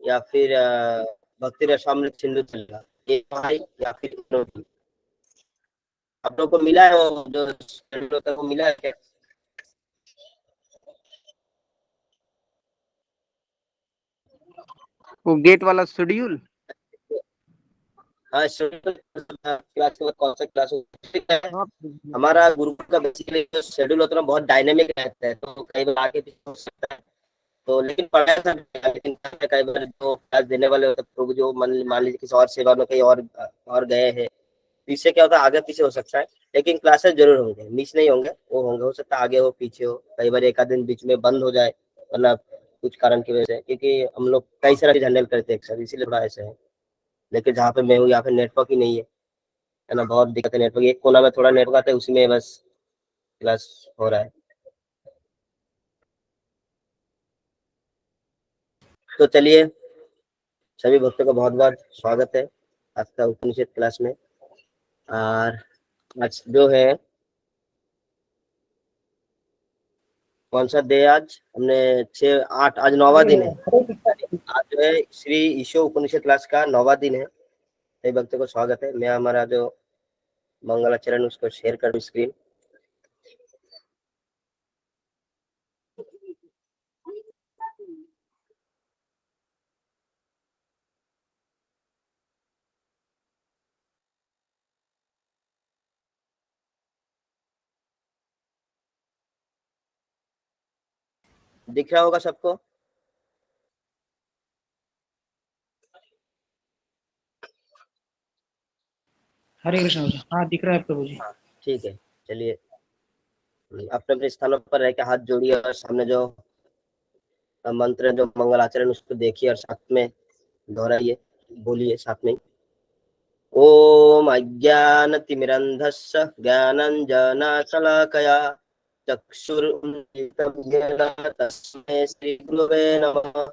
या फिर भक्ति रसामृत सिंधु चलेगा, ये भाई या फिर इग्नोर। आप लोग को मिला है वो जो शेड्यूल होता है, वो मिला है क्या? वो गेट वाला शेड्यूल। हाँ शेड्यूल, क्लास के बाद कौन सा क्लास होता है। हाँ हमारा गुरुकुल का बेसिकली जो शेड्यूल होता है ना बहुत डायनेमिक रहता है, तो कई बार आगे पीछे हो सकता है। तो लेकिन पढ़ाया सब लेकिन कई बार जो क्लास देने वाले होते हैं, तो जो मान लीजिए किसी और सेवा में कहीं और गए हैं, तो इससे क्या होता है आगे पीछे हो सकता है। लेकिन क्लासेस जरूर होंगे, मिस नहीं होंगे, वो होंगे, हो सकता है आगे हो पीछे हो, कई बार एक आध दिन बीच में बंद हो जाए, वरना कुछ कारण की वजह से, क्योंकि हम लोग कई सारा चीज हैंडल करते हैं एक साथ, इसीलिए थोड़ा ऐसा है। लेकिन जहाँ पे मैं हूँ यहाँ पे नेटवर्क ही नहीं है ना, बहुत दिक्कत है नेटवर्क, एक कोना में थोड़ा नेटवर्क आता है, उसी में बस क्लास हो रहा है। तो चलिए, सभी भक्तों का बहुत बहुत स्वागत है आज का उपनिषद क्लास में। और आज जो है, कौन सा डे आज हमने 6 8 आज 9वां दिन है। आज जो है श्री ईशो उपनिषद क्लास का 9वां दिन है। सभी भक्तों को स्वागत है। मैं हमारा जो मंगलाचरण उसको शेयर कर स्क्रीन। दिख रहा होगा सबको? हरे कृष्ण प्रभु जी। हाँ दिख रहा है प्रभु जी। हाँ ठीक है। चलिए अपने अपने स्थानों पर रह के हाथ जोड़िए और सामने जो मंत्र जो मंगलाचरण उसको देखिए और साथ में दोहराइए, बोलिए साथ में। ओम अज्ञानतिमिरन्धस्य ज्ञानञ्जनशलाकया चक्षुरुन्मिलितं येन तस्मै श्रीगुरवे नमः।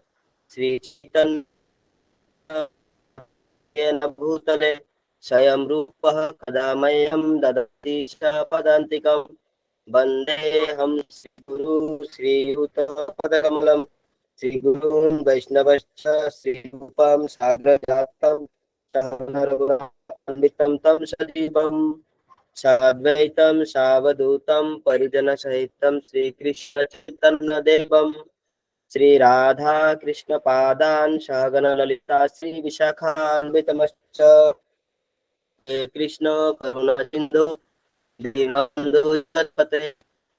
श्रीचैतन्य येन भूतले स्वयं रूपः कदा मह्यं ददति पदान्तिकं। वन्देऽहं श्रीगुरु श्रीयुतपदकमलं श्रीगुरून् वैष्णवश्च श्रीरूपं साग्रजातं सहगणरघुनाथान्वितं तं सजीवं साद्वैतं सावधूतं परिजनसहितं श्रीकृष्णचैतन्यदेवं श्री राधा कृष्ण पादान सहगण ललिता श्री विशाखान्वितमश्च कृष्ण करुणा सिंधु दीनबन्धु जगत्पते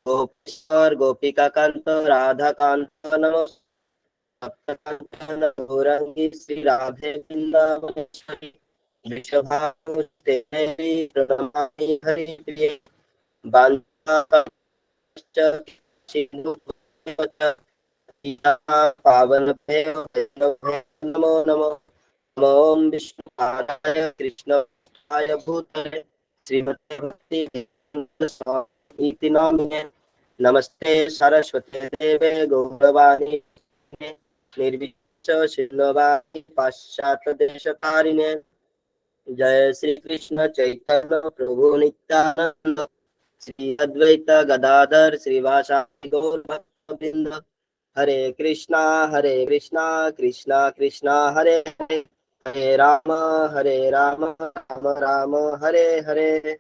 गोपेश्वर गोपिका कांत राधा कांत नमः गौरांगी श्री राधे वृंदावनेश्वरी वृषभानुसुते देवी प्रणमामि हरिप्रिये बांधाश्च सिंधु पावन नमो नमो। ओम विष्णुपादाय कृष्णाय भूतले श्रीमते भक्ति इति नामिने। नमस्ते सरस्वती देवे गौरवाणी निर्विच्छ शून्यवादी पाश्चात्य देशकारिणे। जय श्री कृष्ण चैतन्य प्रभु नित्यानंद श्री अद्वैत गदाधर श्रीवासादि गौर भक्तवृंद। हरे कृष्णा कृष्णा कृष्णा हरे हरे, हरे राम राम राम हरे हरे।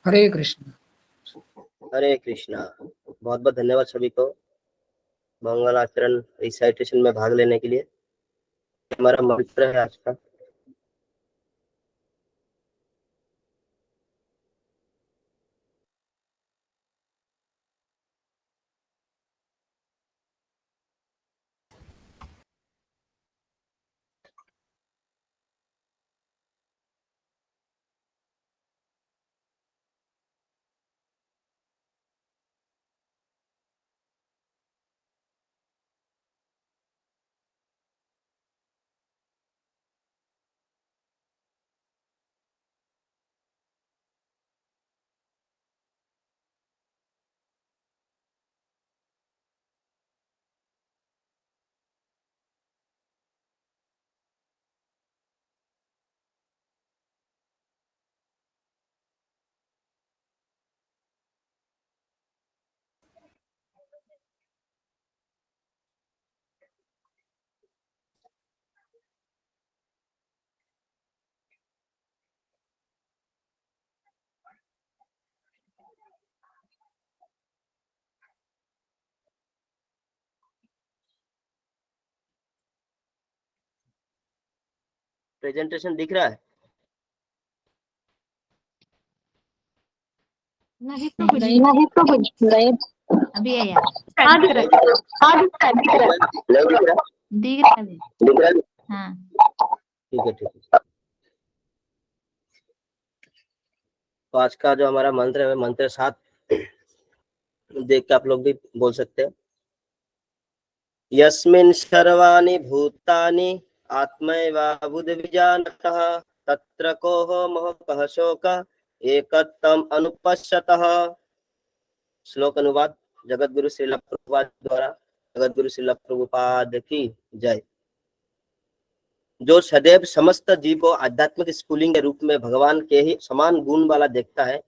हरे कृष्ण। हरे कृष्णा। बहुत बहुत धन्यवाद सभी को मंगलाचरण रिसाइटेशन में भाग लेने के लिए। हमारा मंत्र है आज का। प्रेजेंटेशन दिख रहा है? नहीं प्रभु जी, नहीं अभी आया। हाँ दिख रहा है, हाँ दिख रहा है, दिख रहा है, दिख रहा है, दिख रहा है। हाँ ठीक है, ठीक है। तो आज का जो हमारा मंत्र है, मंत्र 7 देख के आप लोग भी बोल सकते हैं। यस्मिन् सर्वाणि भूतानि आत्मैवाबुद्धिविजानतः तत्र कोह मोह कः शोक एकत्वम् अनुपश्यतः। श्लोक अनुवाद जगत गुरु श्रील प्रभुपाद द्वारा। जगत गुरु श्रील प्रभुपाद की जय। जो सदैव समस्त जीव को आध्यात्मिक स्कूलिंग के रूप में भगवान के ही समान गुण वाला देखता है,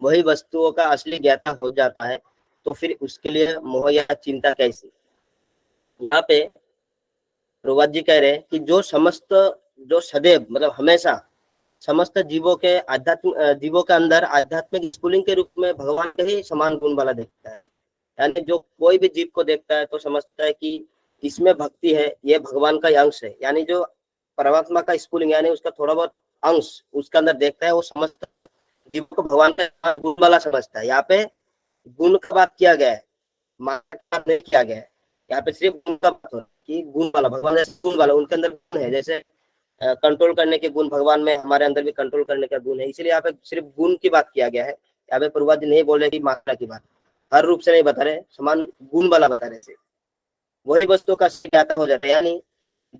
वही वस्तुओं का असली ज्ञाता हो जाता है। तो फिर उसके लिए मोह या चिंता कैसी? यहाँ पे प्रभुपाद जी कह रहे हैं कि जो सदैव मतलब हमेशा समस्त जीवों के जीवों के अंदर आध्यात्मिक स्कूलिंग के रूप में भगवान के ही समान गुण वाला देखता है। यानी जो कोई भी जीव को देखता है तो समझता है कि इसमें भक्ति है, ये भगवान का अंश है। यानी जो परमात्मा का स्कूलिंग यानी उसका थोड़ा बहुत अंश उसके अंदर देखता है, वो समस्त जीव को भगवान का गुण वाला समझता है। यहाँ पे गुण का बात किया गया है, मात्रा का बात नहीं किया गया है। यहाँ पे सिर्फ गुण का बात हो रहा है कि गुण वाला भगवान गुण वाला, उनके अंदर गुण है। जैसे कंट्रोल करने के गुण भगवान में, हमारे अंदर भी कंट्रोल करने का गुण है। इसलिए यहाँ पे सिर्फ गुण की बात किया गया है। यहाँ पे प्रभुपाद जी नहीं बोल रहे कि मात्रा की बात, हर रूप से नहीं बता रहे, समान गुण वाला बता रहे थे। वही वस्तुओं का ज्ञाता हो जाता है। यानी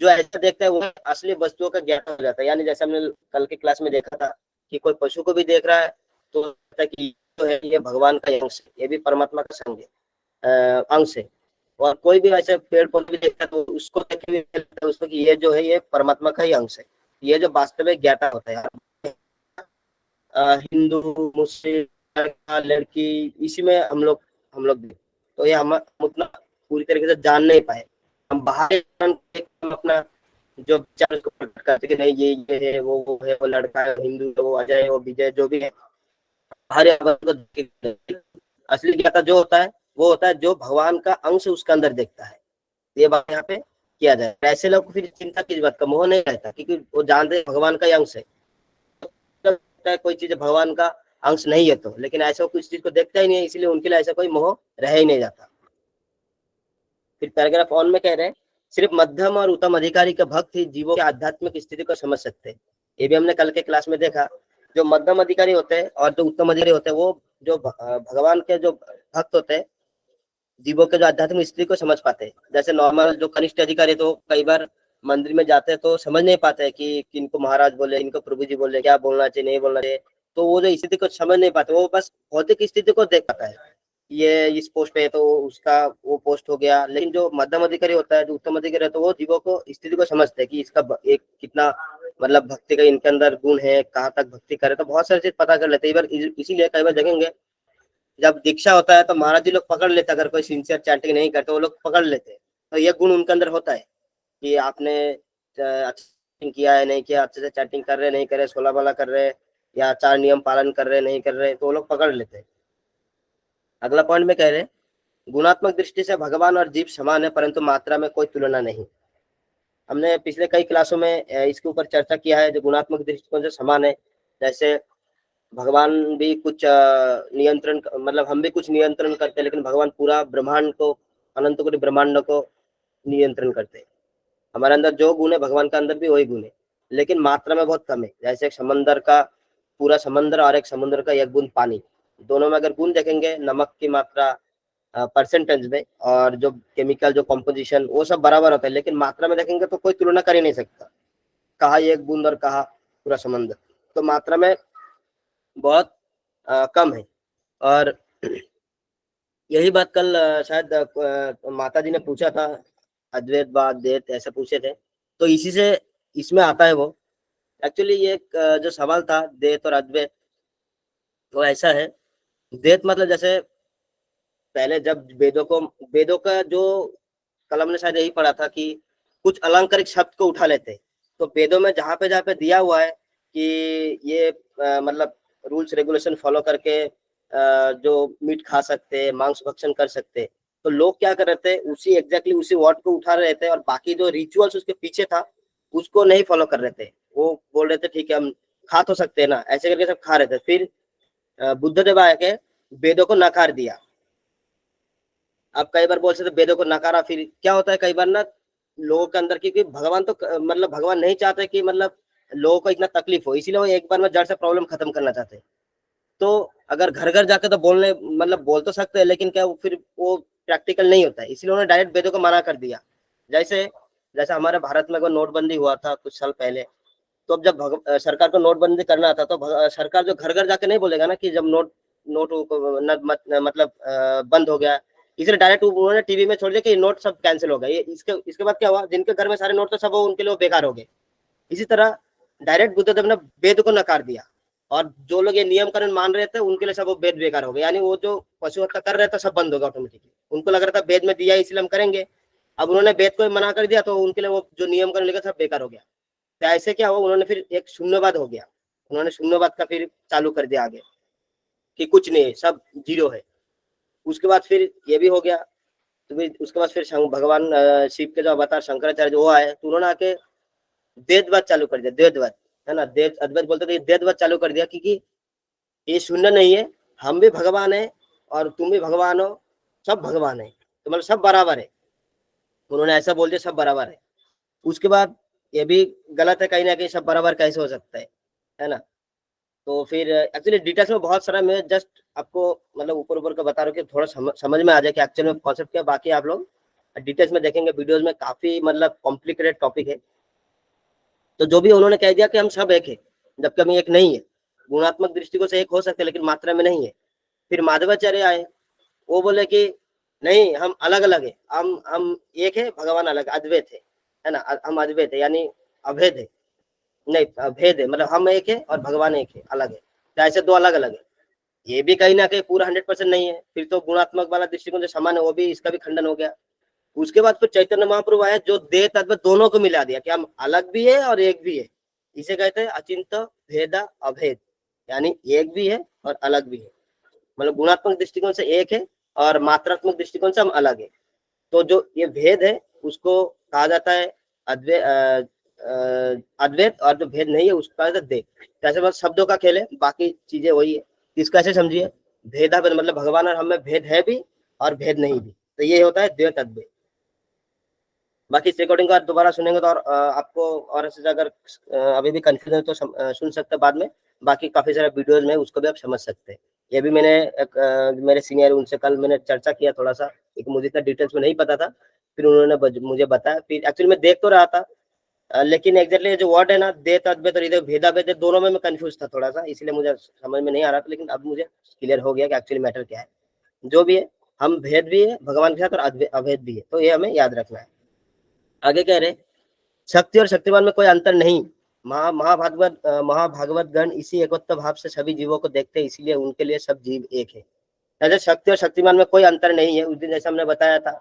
जो ऐसा देखता है वो असली वस्तुओं का ज्ञाता हो जाता है। यानी जैसे हमने कल के क्लास में देखा था कि कोई पशु को भी देख रहा है तो कि जो है ये भगवान का अंश है, ये भी परमात्मा का संग है, अंश है। और कोई भी ऐसे पेड़ पौधे भी देखता है तो उसको देख के भी लगता है उसको कि ये जो है ये परमात्मा का ही अंश है। ये जो वास्तविक ज्ञाता होता है। हिंदू मुस्लिम लड़का लड़की इसी में हम लोग तो ये हम उतना पूरी तरीके से जान नहीं पाए। हम बाहर अपना जो विचार उसको प्रकट करते कि नहीं ये है, वो है, वो लड़का है, हिंदू है, वो अजय है, वो विजय, जो भी है बाहर असली ज्ञाता जो होता है वो होता है जो भगवान का अंश उसके अंदर देखता है। ये बात यहाँ पे किया जाए। ऐसे लोग फिर चिंता किस बात का, मोह नहीं रहता, क्योंकि वो जानते भगवान का अंश है। कोई चीज भगवान का अंश नहीं है तो, लेकिन ऐसा कुछ चीज को देखता ही नहीं है, इसलिए उनके लिए ऐसा कोई मोह रह ही नहीं जाता। फिर पैराग्राफ ऑन में कह रहे हैं सिर्फ मध्यम और उत्तम अधिकारी के भक्त ही जीवों की आध्यात्मिक स्थिति को समझ सकते हैं। ये भी हमने कल के क्लास में देखा। जो मध्यम अधिकारी होते हैं और जो उत्तम अधिकारी होते हैं वो जो भगवान के जो भक्त होते हैं जीवों के जो आध्यात्मिक स्थिति को समझ पाते हैं। जैसे नॉर्मल जो कनिष्ठ अधिकारी तो कई बार मंदिर में जाते हैं तो समझ नहीं पाते हैं कि किनको महाराज बोले, इनको प्रभु जी बोले, क्या बोलना चाहिए नहीं बोलना चाहिए। तो वो जो स्थिति को समझ नहीं पाते, वो बस भौतिक स्थिति को देख पाता है, ये इस पोस्ट पे है तो उसका वो पोस्ट हो गया। लेकिन जो मध्यम अधिकारी होता है, जो उत्तम अधिकारी है, तो वो जीवों को स्थिति को समझते हैं कि इसका एक कितना मतलब भक्ति का इनके अंदर गुण है, कहाँ तक भक्ति करे, तो बहुत सारी चीज पता कर लेते हैं। इसीलिए कई बार देखेंगे जब दीक्षा होता है तो महाराज जी लोग पकड़ लेते, अगर कोई सिंसियर चैंटिंग नहीं करते वो लोग पकड़ लेते हैं। तो ये गुण उनके अंदर होता है कि आपने अच्छा किया है नहीं किया, अच्छे से चैटिंग कर रहे नहीं कर रहे, सोलह वाला कर रहे या 4 नियम पालन कर रहे नहीं कर रहे, तो वो लोग पकड़ लेते हैं। अगला पॉइंट में कह रहे हैं गुणात्मक दृष्टि से भगवान और जीव समान है, परंतु मात्रा में कोई तुलना नहीं। हमने पिछले कई क्लासों में इसके ऊपर चर्चा किया है। जो गुणात्मक दृष्टिकोण से समान है, जैसे भगवान भी कुछ नियंत्रण, मतलब हम भी कुछ नियंत्रण करते हैं, लेकिन भगवान पूरा ब्रह्मांड को, अनंत कोटि ब्रह्मांड को नियंत्रण करते हैं। हमारे अंदर जो गुण है भगवान का अंदर भी वही गुण है, लेकिन मात्रा में बहुत कम है। जैसे एक समंदर का पूरा समंदर और एक समुद्र का एक बूंद पानी, दोनों में अगर गुण देखेंगे, नमक की मात्रा परसेंटेज में और जो केमिकल जो कॉम्पोजिशन वो सब बराबर होता है, लेकिन मात्रा में देखेंगे तो कोई तुलना कर ही नहीं सकता, कहा एक बूंद और कहा पूरा समंदर। तो मात्रा में बहुत कम है। और यही बात कल शायद माता जी ने पूछा था, अद्वैतवाद द्वैत ऐसे पूछे थे, तो इसी से इसमें आता है वो। एक्चुअली ये जो सवाल था द्वैत और अद्वैत, वो ऐसा है, द्वैत मतलब जैसे पहले जब वेदों का जो कलम ने शायद यही पढ़ा था कि कुछ अलंकारिक शब्द को उठा लेते, तो वेदों में जहाँ पे दिया हुआ है कि ये मतलब रूल्स रेगुलेशन फॉलो करके जो मीट खा सकते, मांस भक्षण कर सकते, तो लोग क्या कर रहे थे, उसी एग्जैक्टली उसी वर्ड को उठा रहे थे और बाकी जो रिचुअल्स उसके पीछे था उसको नहीं फॉलो कर रहे थे। वो बोल रहे थे ठीक है हम खा तो सकते हैं ना, ऐसे करके सब खा रहे थे। फिर बुद्धदेव आके वेदों को नकार दिया। अब कई बार बोल सकते वेदों को नकारा, फिर क्या होता है कई बार ना लोगों के अंदर, क्योंकि भगवान तो मतलब भगवान नहीं चाहते कि मतलब लोगों को इतना तकलीफ हो, इसीलिए वो एक बार में जड़ से प्रॉब्लम खत्म करना चाहते हैं। तो अगर घर घर जाके तो बोलने मतलब बोल तो सकते हैं, लेकिन क्या फिर वो प्रैक्टिकल नहीं होता है, इसलिए उन्होंने डायरेक्ट वेदों को मना कर दिया। जैसे जैसे हमारे भारत में कोई नोटबंदी हुआ था कुछ साल पहले, तो अब जब सरकार को नोटबंदी करना था तो सरकार जो घर घर जाके नहीं बोलेगा ना कि जब नोट नोट मतलब बंद हो गया, इसलिए डायरेक्ट उन्होंने टीवी में छोड़ दिया कि नोट सब कैंसिल हो गया। ये इसके बाद क्या हुआ, जिनके घर में सारे नोट तो सब उनके लिए बेकार हो गए। इसी तरह डायरेक्ट बुद्धदेव ने वेद को नकार दिया, और जो लोग ये नियम कानून मान रहे थे उनके लिए सब वो वेद बेकार हो गए। यानी वो जो पशु हत्या कर रहे थे सब बंद हो गया ऑटोमेटिकली। उनको लग रहा था वेद में दिया इसलिए हम करेंगे, अब उन्होंने वेद को मना कर दिया तो उनके लिए वो जो नियम कानून लेकर सब बेकार हो गया। तो ऐसे क्या हुआ, उन्होंने फिर एक शून्यवाद हो गया, उन्होंने शून्यवाद का फिर चालू कर दिया आगे कि कुछ नहीं है, सब जीरो है। उसके बाद फिर ये भी हो गया। तो फिर उसके बाद फिर भगवान शिव के जो अवतार शंकराचार्य वो आए, तो उन्होंने आके द्वैतवाद चालू कर दिया। द्वैतवाद है ना, द्वैत अद्वैत बोलते थे, द्वैतवाद चालू कर दिया क्योंकि ये शून्य नहीं है, हम भी भगवान है और तुम भी भगवान हो, सब भगवान है, तो मतलब सब बराबर है। उन्होंने ऐसा बोल दिया सब बराबर है। उसके बाद ये भी गलत है कहीं ना कहीं, सब बराबर कैसे हो सकता है ना। तो फिर एक्चुअली डिटेल्स में बहुत सारा, मैं जस्ट आपको मतलब ऊपर ऊपर का बता रहा हूँ कि थोड़ा समझ में आ जाए कि एक्चुअल में कॉन्सेप्ट क्या। बाकी आप लोग डिटेल्स में देखेंगे वीडियोस में, काफी मतलब कॉम्प्लिकेटेड टॉपिक है। तो जो भी उन्होंने कह दिया कि हम सब एक है, जबकि हम एक नहीं है। गुणात्मक दृष्टिकोण से एक हो सकते हैं लेकिन मात्रा में नहीं है। फिर माधवाचार्य आए, वो बोले कि नहीं हम अलग अलग है, हम एक है, भगवान अलग, अद्वैत है ना, हम अद्वैत है यानी अभेद है, नहीं भेद है, मतलब हम एक है और भगवान एक है, अलग है। तो ऐसे दो अलग अलग है, ये भी कहीं ना कहीं पूरा 100% नहीं है। फिर तो गुणात्मक वाला दृष्टिकोण जो समान है वो भी, इसका भी खंडन हो गया। उसके बाद फिर चैतन्य महाप्रभु आए जो देह तत्व दोनों को मिला दिया कि हम अलग भी है और एक भी है। इसे कहते हैं अचिंत भेद अभेद, यानी एक भी है और अलग भी है। मतलब गुणात्मक दृष्टिकोण से एक है और मात्रात्मक दृष्टिकोण से हम अलग है। तो जो ये भेद है उसको कहा जाता है अद्वैत, और जो भेद नहीं है उसको कहा जाता है द्वैत। ऐसे मतलब शब्दों का खेल है, बाकी चीजें वही है। इसको ऐसे समझिए, भेदा मतलब भगवान और हमें भेद है भी और भेद नहीं भी, तो ये होता है द्वैत अद्वैत। बाकी इस रिकॉर्डिंग को दोबारा सुनेंगे तो और आपको और ऐसे अगर अभी भी कंफ्यूजन है तो सुन सकते हैं बाद में। बाकी काफी सारे वीडियोज में उसको भी आप समझ सकते हैं। ये भी मैंने मेरे सीनियर उनसे कल मैंने चर्चा किया थोड़ा सा, क्योंकि मुझे इतना डिटेल्स में नहीं पता था। फिर उन्होंने मुझे बताया, फिर एक्चुअली मैं देख तो रहा था लेकिन एग्जैक्टली जो वर्ड है ना द्वैत अद्वैत और इधर भेदा भेद, दोनों में मैं कंफ्यूज था थोड़ा सा, इसलिए मुझे समझ में नहीं आ रहा था। लेकिन अब मुझे क्लियर हो गया कि एक्चुअली मैटर क्या है। जो भी है, हम भेद भी है भगवान के साथ और अभेद भी है, तो ये हमें याद रखना है। आगे कह रहे शक्ति और शक्तिमान में कोई अंतर नहीं। महाभागवत गण इसी एकत्व भाव से सभी जीवों को देखते हैं, इसीलिए उनके लिए सब जीव एक है। ऐसे शक्ति और शक्तिमान में कोई अंतर नहीं है। उस दिन जैसा हमने बताया था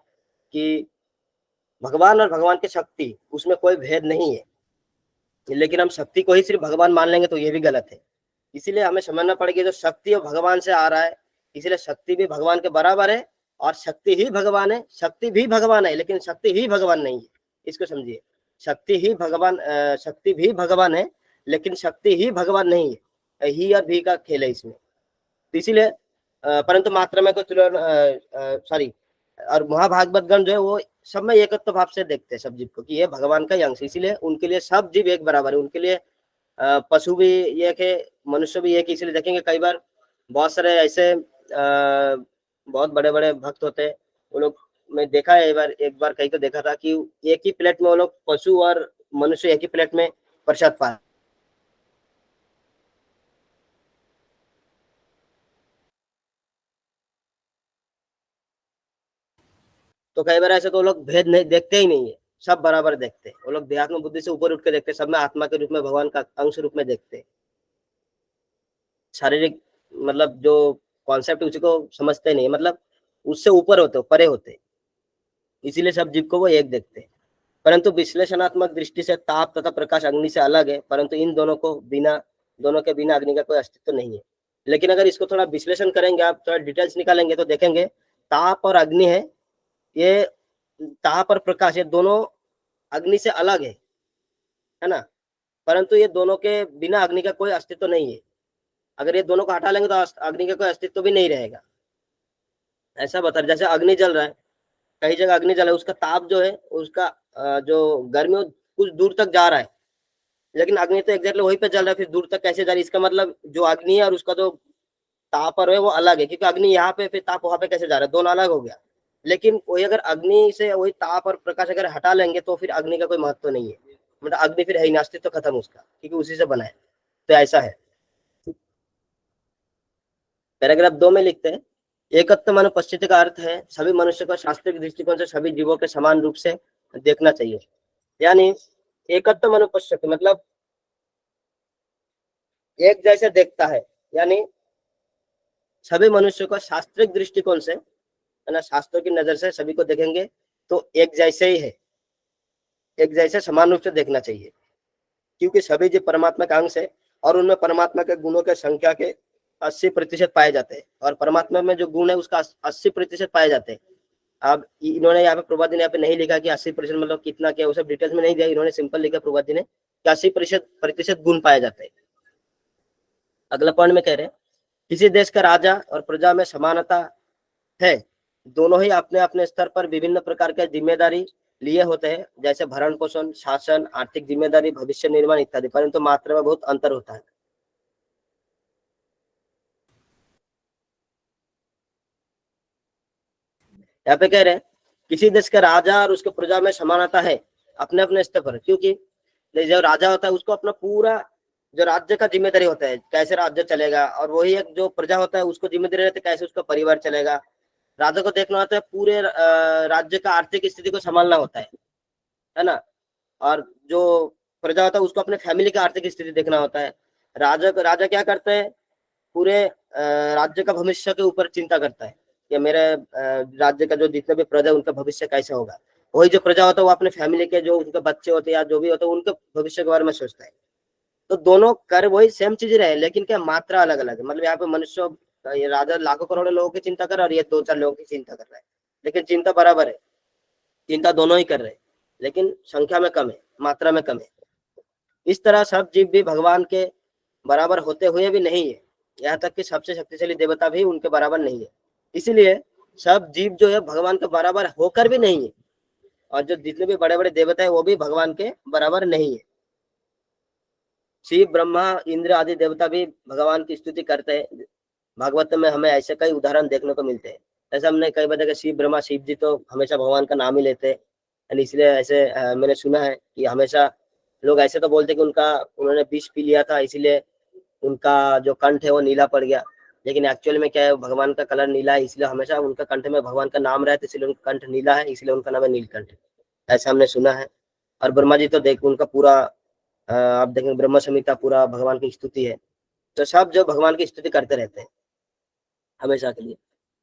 कि भगवान और भगवान की शक्ति उसमें कोई भेद नहीं है, लेकिन हम शक्ति को ही सिर्फ भगवान मान लेंगे तो ये भी गलत है। इसीलिए हमें समझना पड़ेगा जो शक्ति और भगवान से आ रहा है, इसलिए शक्ति भी भगवान के बराबर है और शक्ति ही भगवान है। शक्ति भी भगवान है लेकिन शक्ति ही भगवान नहीं है, इसको समझिए। शक्ति भी भगवान है लेकिन शक्ति ही भगवान नहीं है। ही और भी का खेल है इसमें। तो इसीलिए परंतु मात्रा में कुछ सॉरी, और महाभागवत गण जो है वो सब में एकत्व भाव से देखते हैं सब जीव को कि ये भगवान का ही अंश, इसीलिए उनके लिए सब जीव एक बराबर है। उनके लिए पशु भी एक है, मनुष्य भी एक, इसलिए देखेंगे कई बार बहुत सारे ऐसे बहुत बड़े बड़े भक्त होते हैं, वो लोग मैं देखा है एक बार कहीं को देखा था कि एक ही प्लेट में वो लोग पशु और मनुष्य एक ही प्लेट में प्रसाद पा। तो कई बार ऐसे तो लोग भेद नहीं देखते ही नहीं है, सब बराबर देखते हैं। वो लोग देहात्म बुद्धि से ऊपर उठ के देखते हैं, सब में आत्मा के रूप में भगवान का अंश रूप में देखते हैं। शारीरिक मतलब जो कॉन्सेप्ट उसी को समझते नहीं, मतलब उससे ऊपर होते, परे होते, इसीलिए सब जीव को वो एक देखते हैं। परंतु विश्लेषणात्मक दृष्टि से ताप तथा प्रकाश अग्नि से अलग है, परंतु इन दोनों के बिना अग्नि का कोई अस्तित्व नहीं है। लेकिन अगर इसको थोड़ा विश्लेषण करेंगे, आप थोड़ा डिटेल्स निकालेंगे तो देखेंगे ताप और अग्नि है, ये ताप और प्रकाश ये दोनों अग्नि से अलग है ना। परंतु ये दोनों के बिना अग्नि का कोई अस्तित्व नहीं है। अगर ये दोनों को हटा लेंगे तो अग्नि का कोई अस्तित्व भी नहीं रहेगा। ऐसा बता, जैसे अग्नि जल रहा है, कई जगह अग्नि जल रहा है, उसका ताप जो है, उसका जो गर्मी वो कुछ दूर तक जा रहा है, लेकिन अग्नि तो एग्जैक्टली वहीं पे जल रहा है, फिर दूर तक कैसे जा रही है? इसका मतलब जो अग्नि है और उसका जो ताप है वो अलग है, क्योंकि अग्नि यहाँ पे फिर ताप वहां पे कैसे जा रहा है, दोनों अलग हो गया। लेकिन वही अगर अग्नि से वही ताप और प्रकाश अगर हटा लेंगे तो फिर अग्नि का कोई महत्व नहीं है, मतलब अग्नि फिर है ही नहीं, अस्तित्व खत्म उसका, क्योंकि उसी से बना है। तो ऐसा है। पैराग्राफ 2 में लिखते हैं, एकत्व अनुपस्थिति का अर्थ है सभी मनुष्य को शास्त्रीय दृष्टिकोण से सभी जीवों के समान रूप से देखना चाहिए। यानी एकत्व अनुपस्थिति मतलब एक जैसे देखता है, यानी सभी मनुष्य को शास्त्रिक दृष्टिकोण से, है ना, शास्त्रों की नजर से सभी को देखेंगे तो एक जैसे ही है, एक जैसे समान रूप से देखना चाहिए, क्योंकि सभी जीव परमात्मा का अंश है और उनमें परमात्मा के गुणों के संख्या के 80% पाए जाते हैं, और परमात्मा में जो गुण है उसका 80% पाए जाते हैं। अब इन्होंने यहाँ पे प्रभात जी ने यहाँ पे नहीं लिखा कि 80% मतलब कितना क्या, वो सब डिटेल्स में नहीं दिया, इन्होंने सिंपल लिखा प्रभात जी ने कि 80% गुण पाए जाते हैं। अगला पॉइंट में कह रहे हैं, किसी देश का राजा और प्रजा में समानता है, दोनों ही अपने अपने स्तर पर विभिन्न प्रकार के जिम्मेदारी लिए होते हैं, जैसे भरण पोषण, शासन, आर्थिक जिम्मेदारी, भविष्य निर्माण इत्यादि, परंतु मात्रा में बहुत अंतर होता है। यहाँ पे कह रहे हैं किसी देश के राजा और उसके प्रजा में समानता है अपने अपने स्तर पर, क्योंकि जो राजा होता है उसको अपना पूरा जो राज्य का जिम्मेदारी होता है, कैसे राज्य चलेगा, और वही एक जो प्रजा होता है उसको जिम्मेदारी रहती है कैसे उसका परिवार चलेगा। राजा को देखना होता है पूरे राज्य का आर्थिक स्थिति को संभालना होता है ना, और जो प्रजा होता है उसको अपने फैमिली का आर्थिक स्थिति देखना होता है। राजा क्या करता है, पूरे राज्य का भविष्य के ऊपर चिंता करता है, या मेरे राज्य का जो जितने भी प्रजा उनका भविष्य कैसे होगा। वही जो प्रजा होता है वो अपने फैमिली के जो उनके बच्चे होते हैं या जो भी होते हैं उनके भविष्य के बारे में सोचता है। तो दोनों कर वही सेम चीज रहे, लेकिन क्या मात्रा अलग अलग है। मतलब यहाँ पे मनुष्य, ये राजा लाखों करोड़ों लोगों की चिंता कर रहा है और ये 2-4 लोगों की चिंता कर रहा है, लेकिन चिंता बराबर है, चिंता दोनों ही कर रहे हैं, लेकिन संख्या में कम है, मात्रा में कम है। इस तरह सब जीव भी भगवान के बराबर होते हुए भी नहीं है, यहाँ तक कि सबसे शक्तिशाली देवता भी उनके बराबर नहीं है। इसीलिए सब जीव जो है भगवान के बराबर होकर भी नहीं है, और जो जितने भी बड़े बड़े देवता है वो भी भगवान के बराबर नहीं है। शिव, ब्रह्मा, इंद्र आदि देवता भी भगवान की स्तुति करते हैं। भागवत में हमें ऐसे कई उदाहरण देखने को मिलते हैं। ऐसा हमने कई बार देखा, शिव ब्रह्मा, शिव जी तो हमेशा भगवान का नाम ही लेते हैं, इसलिए ऐसे मैंने सुना है कि हमेशा लोग ऐसे तो बोलते कि उन्होंने विष पी लिया था इसीलिए उनका जो कंठ है वो नीला पड़ गया, लेकिन एक्चुअली में क्या है, भगवान का कलर नीला है, इसलिए हमेशा उनका कंठ में भगवान का नाम रहता है, इसलिए उनका कंठ नीला है, इसलिए उनका नाम है नीलकंठ। ऐसा हमने सुना है। और ब्रह्मा जी तो देख उनका पूरा आप देखेंगे ब्रह्म संहिता पूरा भगवान की स्तुति है। तो सब जो भगवान की स्तुति करते रहते हैं हमेशा के लिए।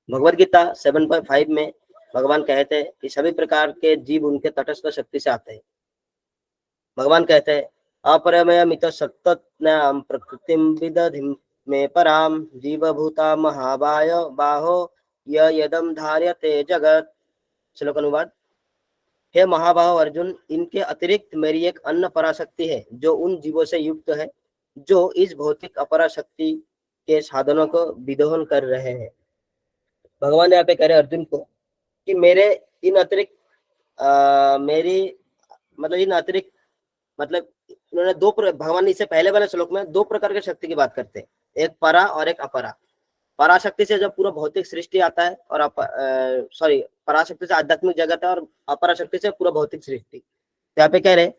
भगवद गीता 7.5 में भगवान कहते हैं कि सभी प्रकार के जीव उनके तटस्थ शक्ति से आते हैं। भगवान कहते हैं अपरमय मित सत्तज्ञाम प्रकृतिम विदधिम में पराम जीवभूता महाबाय बाहो यदम धार्यते जगत। श्लोक अनुवाद, हे महाबाहो अर्जुन, इनके अतिरिक्त मेरी एक अन्य पराशक्ति है जो उन जीवों से युक्त है जो इस भौतिक अपराशक्ति के साधनों को विदोहन कर रहे हैं। भगवान यहाँ पे कह रहे अर्जुन को कि मेरे इन अतिरिक्त मतलब इन्होंने भगवान ने इससे पहले वाले श्लोक में 2 प्रकार की शक्ति की बात करते हैं, एक परा और एक अपरा। पराशक्ति से जब पूरा भौतिक सृष्टि आता है, और पराशक्ति से आध्यात्मिक जगत है, और अपराशक्ति से पूरा भौतिक सृष्टि। तो यहाँ पे कह रहे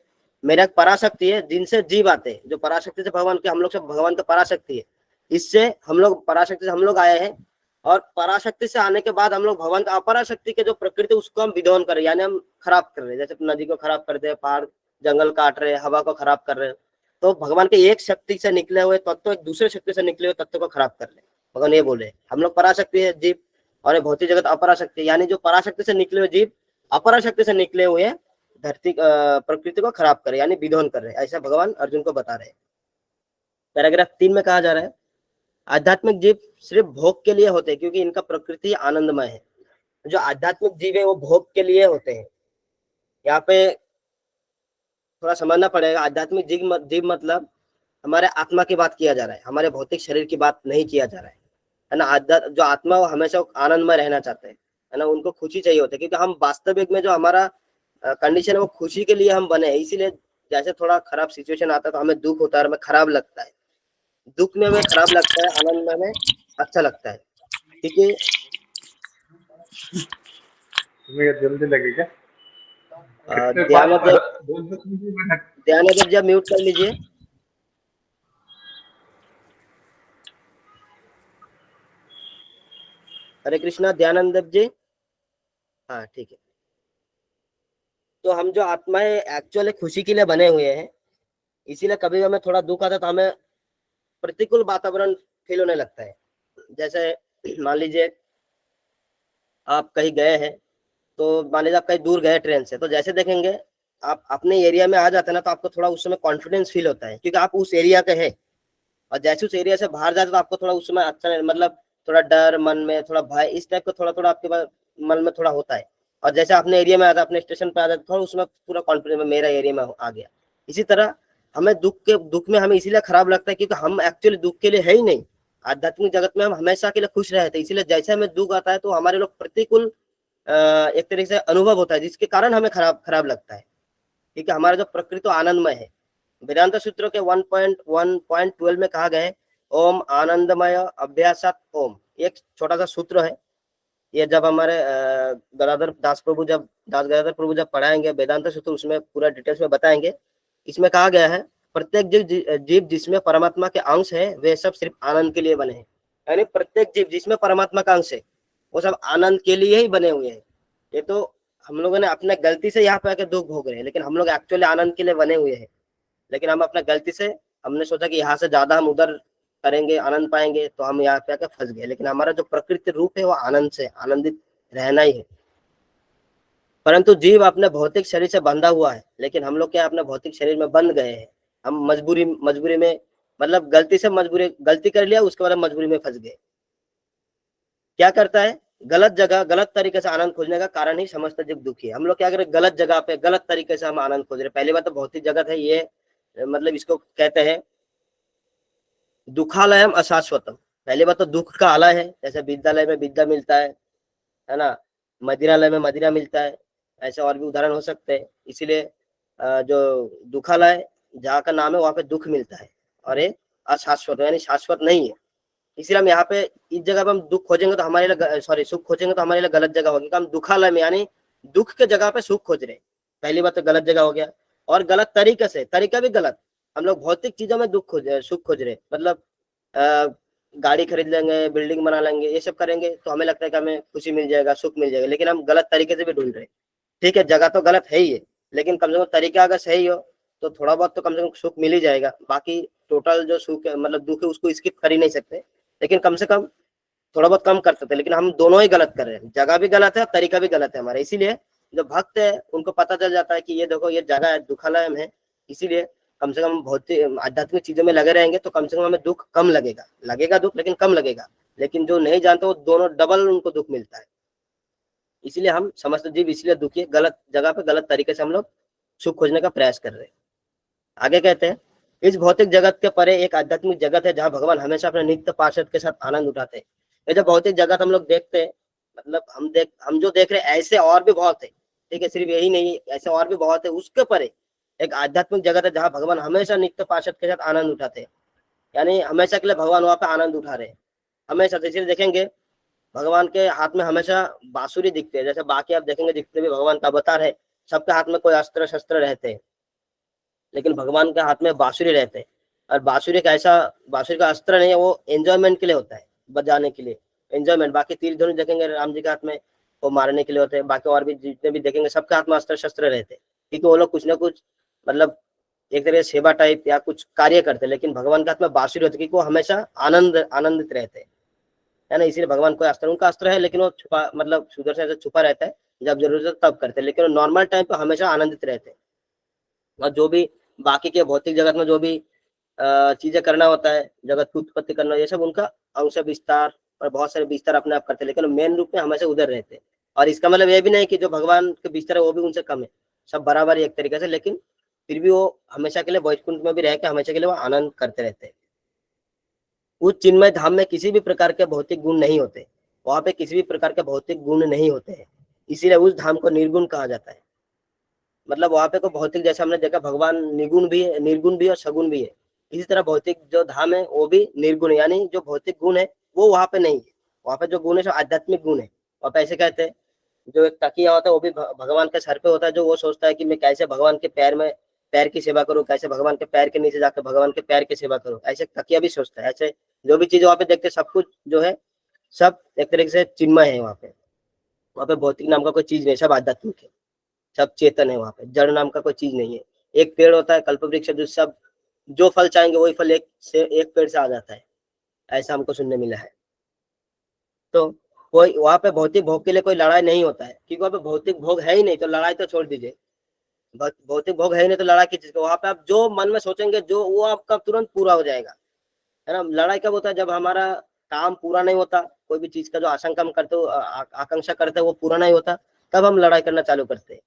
मेरा एक पराशक्ति है जिनसे जीव आते हैं, जो पराशक्ति से भगवान के, हम लोग से भगवान का पराशक्ति है, इससे हम लोग पराशक्ति से हम लोग आए हैं, और पराशक्ति से आने के बाद हम लोग भगवान का अपराशक्ति के जो प्रकृति उसको हम विध्वंस कर रहे हैं, यानी हम खराब कर रहे हैं, जैसे नदी को खराब करते हैं, पहाड़ जंगल काट रहे हैं, हवा को खराब कर रहे हैं। तो भगवान के एक शक्ति से निकले हुए तत्व एक दूसरे शक्ति से निकले हुए तत्व को खराब कर रहे हैं। भगवान ये बोले हम लोग पराशक्ति है जीव, और भौतिक जगत अपराशक्ति, यानी जो पराशक्ति से निकले हुए जीव अपराशक्ति से निकले हुए धरती प्रकृति को खराब करे, यानी विध्वंस कर रहे हैं। ऐसा भगवान अर्जुन को बता रहे हैं। पैराग्राफ 3 में कहा जा रहा है आध्यात्मिक जीव सिर्फ भोग के लिए होते हैं, क्योंकि इनका प्रकृति आनंदमय है। जो आध्यात्मिक जीव है वो भोग के लिए होते हैं। यहाँ पे थोड़ा समझना पड़ेगा। आध्यात्मिक जीव मतलब हमारे आत्मा की बात किया जा रहा है, हमारे भौतिक शरीर की बात नहीं किया जा रहा है ना। आध्यात्म जो आत्मा वो हमेशा आनंदमय रहना चाहते हैं, है ना, उनको खुशी चाहिए होती है, क्योंकि हम वास्तविक में जो हमारा कंडीशन है वो खुशी के लिए हम बने हैं। इसीलिए जैसे थोड़ा खराब सिचुएशन आता है तो हमें दुख होता है और हमें खराब लगता है, दुख में हमें खराब लगता है, आनंद में हमें अच्छा लगता है। ठीक है, तुम्हें ये जल्दी लगे क्या? कितने ध्यानदेव जब म्यूट कर लीजिए। हरे कृष्णा ध्यानदेव जी। हाँ ठीक है। तो हम जो आत्माएं एक्चुअली खुशी के लिए बने हुए हैं, इसीलिए कभी हमें थोड़ा दुख आता है तो हमें प्रतिकूल वातावरण फील होने लगता है। जैसे मान लीजिए आप कहीं गए हैं, तो मान लीजिए आप कहीं दूर गए ट्रेन से, तो जैसे देखेंगे आप अपने एरिया में आ जाते हैं ना, तो आपको थोड़ा उस समय कॉन्फिडेंस फील होता है, क्योंकि आप उस एरिया के हैं। और जैसे उस एरिया से बाहर जाते तो आपको थोड़ा उस समय अच्छा नहीं, मतलब थोड़ा डर मन में, थोड़ा भय, इस टाइप का थोड़ा थोड़ा आपके मन में थोड़ा होता है। और जैसे अपने एरिया में आता, अपने स्टेशन पे आ जाता, थोड़ा उसमें पूरा कॉन्फिडेंस मेरा एरिया में आ गया। इसी तरह हमें दुख में हमें इसीलिए खराब लगता है क्योंकि हम एक्चुअली दुख के लिए है ही नहीं। आध्यात्मिक जगत में हम हमेशा के लिए खुश रहते हैं, इसीलिए जैसे हमें दुख आता है तो हमारे लोग प्रतिकूल एक तरीके से अनुभव होता है, जिसके कारण हमें खराब लगता है। क्योंकि हमारा जो प्रकृति तो आनंदमय है। वेदांत सूत्रों के 1.1.12 में कहा गया है, ओम आनंदमय अभ्यासात ओम। एक छोटा सा सूत्र है, ये जब हमारे दास गदाधर प्रभु जब पढ़ाएंगे वेदांत सूत्र, उसमें पूरा डिटेल्स में बताएंगे। इसमें कहा गया है, प्रत्येक जीव जिसमें परमात्मा के अंश है, वे सब सिर्फ आनंद के लिए बने हैं। यानी प्रत्येक जीव जिसमें परमात्मा का अंश है, वो सब आनंद के लिए ही बने हुए हैं। ये तो हम लोगों ने अपने गलती से यहाँ पे आके दुख भोग रहे हैं, लेकिन हम लोग एक्चुअली आनंद के लिए बने हुए हैं। लेकिन हम अपना गलती से हमने सोचा कि यहाँ से ज्यादा हम उधर करेंगे, आनंद पाएंगे, तो हम यहाँ पे आके फंस गए। लेकिन हमारा जो प्रकृति रूप है वो आनंद से आनंदित रहना ही है। परंतु जीव अपने भौतिक शरीर से बंधा हुआ है, लेकिन हम लोग क्या अपने भौतिक शरीर में बंध गए हैं। हम मजबूरी में, मतलब गलती कर लिया, उसके बाद हम मजबूरी में फंस गए। क्या करता है, गलत जगह गलत तरीके से आनंद खोजने का कारण ही समस्त जीव दुखी है। हम लोग क्या करें, गलत जगह पे गलत तरीके से हम आनंद खोज रहे। पहली बात तो भौतिक जगत है ये, मतलब इसको कहते हैं दुखालयम अशाश्वतम। पहली बात तो दुख का आलय है, जैसे विद्यालय में विद्या मिलता है ना, मदिरालय में मदिरा मिलता है, ऐसे और भी उदाहरण हो सकते हैं। इसीलिए जो दुखालय जहाँ का नाम है वहां पे दुख मिलता है, और ये अशाश्वत यानी शाश्वत नहीं है। इसलिए हम यहाँ पे इस जगह पे हम दुख खोजेंगे तो हमारे लिए सुख खोजेंगे तो हमारे लिए गलत जगह होगी। हम दुखालय में यानी दुख के जगह पे सुख खोज रहे। पहली बात तो गलत जगह हो गया, और गलत तरीके से, तरीका भी गलत। हम लोग भौतिक चीजों में सुख खोज रहे, मतलब गाड़ी खरीद लेंगे, बिल्डिंग बना लेंगे, ये सब करेंगे तो हमें लगता है कि हमें खुशी मिल जाएगा, सुख मिल जाएगा, लेकिन हम गलत तरीके से भी ढूंढ रहे। ठीक है, जगह तो गलत है ही है, लेकिन कम से कम तरीका अगर सही हो तो थोड़ा बहुत तो कम से कम सुख मिल ही जाएगा। बाकी टोटल जो सुख है, मतलब दुख है, उसको स्किप कर ही नहीं सकते, लेकिन कम से कम थोड़ा बहुत कम कर सकते हैं। लेकिन हम दोनों ही गलत कर रहे हैं, जगह भी गलत है, तरीका भी गलत है हमारा। इसीलिए जो भक्त है उनको पता चल जाता है कि ये देखो ये जगह है, दुखालय है। इसीलिए कम से कम भौतिक आध्यात्मिक चीजों में लगे रहेंगे तो कम से कम हमें दुख कम लगेगा दुख, लेकिन कम लगेगा। लेकिन जो नहीं जानते वो दोनों डबल उनको दुख मिलता है। इसीलिए हम समस्त जीव इसलिए दुखी है, गलत जगह पे गलत तरीके से हम लोग सुख खोजने का प्रयास कर रहे हैं। आगे कहते हैं, इस भौतिक जगत के परे एक आध्यात्मिक जगत है जहाँ भगवान हमेशा अपने नित्य पार्षद के साथ आनंद उठाते हैं। ये जो भौतिक जगत हम लोग देखते हैं, मतलब हम जो देख रहे हैं ऐसे और भी बहुत है। ठीक है, सिर्फ यही नहीं, ऐसे और भी बहुत है। उसके परे एक आध्यात्मिक जगत है जहाँ भगवान हमेशा नित्य पार्षद के साथ आनंद उठाते हैं, यानी हमेशा के लिए भगवान वहां पे आनंद उठा रहे हैं हमेशा। इसलिए देखेंगे भगवान के हाथ में हमेशा बांसुरी दिखते हैं। जैसे बाकी आप देखेंगे जितने भी भगवान का अवतार है, सबके हाथ में कोई अस्त्र शस्त्र रहते हैं, लेकिन भगवान के हाथ में बांसुरी रहते हैं। और बांसुरी का अस्त्र नहीं है, वो एंजॉयमेंट के लिए होता है, बजाने के लिए, एंजॉयमेंट। बाकी तीर धनुष देखेंगे राम जी के हाथ में, वो मारने के लिए होते हैं। बाकी और भी जितने भी देखेंगे सबके हाथ में अस्त्र शस्त्र रहते हैं, क्योंकि वो लोग कुछ ना कुछ, मतलब एक तरह से सेवा टाइप या कुछ कार्य करते हैं। लेकिन भगवान के हाथ में बांसुरी होती है, क्योंकि वो हमेशा आनंदित रहते हैं, है ना। इसीलिए भगवान कोई अस्त्र, उनका अस्त्र है लेकिन वो छुपा, मतलब सुदर्शन से छुपा रहता है, जब जरूरत है तब करते हैं, लेकिन वो नॉर्मल टाइम पे हमेशा आनंदित रहते हैं। और जो भी बाकी के भौतिक जगत में जो भी चीजें करना होता है, जगत की उत्पत्ति करना, ये सब उनका अंश विस्तार और बहुत सारे विस्तार अपने आप करते हैं, लेकिन मेन रूप में हमेशा उधर रहते हैं। और इसका मतलब ये भी नहीं कि जो भगवान के विस्तार है वो भी उनसे कम है, सब बराबर ही एक तरीके से। लेकिन फिर भी वो हमेशा के लिए वैकुंठ में भी रह के हमेशा के लिए वो आनंद करते रहते हैं। उस चिन्मय धाम में किसी भी प्रकार के भौतिक गुण नहीं होते, वहां पे किसी भी प्रकार के भौतिक गुण नहीं होते हैं, इसीलिए उस धाम को निर्गुण कहा जाता है। मतलब वहां पे कोई भौतिक, जैसे हमने देखा भगवान निर्गुण भी है, निर्गुण भी और सगुण भी है, इसी तरह भौतिक जो धाम है वो भी निर्गुण है, यानी जो भौतिक गुण है वो वहां पे नहीं है। वहां पे जो गुण है सो आध्यात्मिक गुण है। वहां पे ऐसे कहते हैं, जो एक तकिया होता है वो भी भगवान के सर पे होता है, जो वो सोचता है कि मैं कैसे भगवान के पैर में पैर की सेवा करूं, कैसे भगवान के पैर के नीचे जाकर भगवान के पैर की सेवा करूं, ऐसे तकिया भी सोचता है। ऐसे जो भी चीज वहां पे देखते सब कुछ जो है सब एक तरीके से चिन्मय है। वहां पे भौतिक नाम का कोई चीज नहीं, सब आध्यात्मिक है, सब चेतन है। वहां पे जड़ नाम का कोई चीज नहीं है। एक पेड़ होता है कल्प वृक्ष, जो सब जो फल चाहेंगे वही फल एक पेड़ से आ जाता है, ऐसा हमको सुनने मिला है। तो कोई वहां पे भौतिक भोग के लिए कोई लड़ाई नहीं होता है, क्योंकि वहां पे भौतिक भोग है ही नहीं, तो लड़ाई तो छोड़ दीजिए। भौतिक भोग है ही नहीं तो लड़ाई की चीज का, वहां पे आप जो मन में सोचेंगे जो वो आपका तुरंत पूरा हो जाएगा, है ना। लड़ाई कब होता है, जब हमारा काम पूरा नहीं होता, कोई भी चीज का जो आशंका हम करते हो आकांक्षा करते हैं वो पूरा नहीं होता, तब हम लड़ाई करना चालू करते हैं।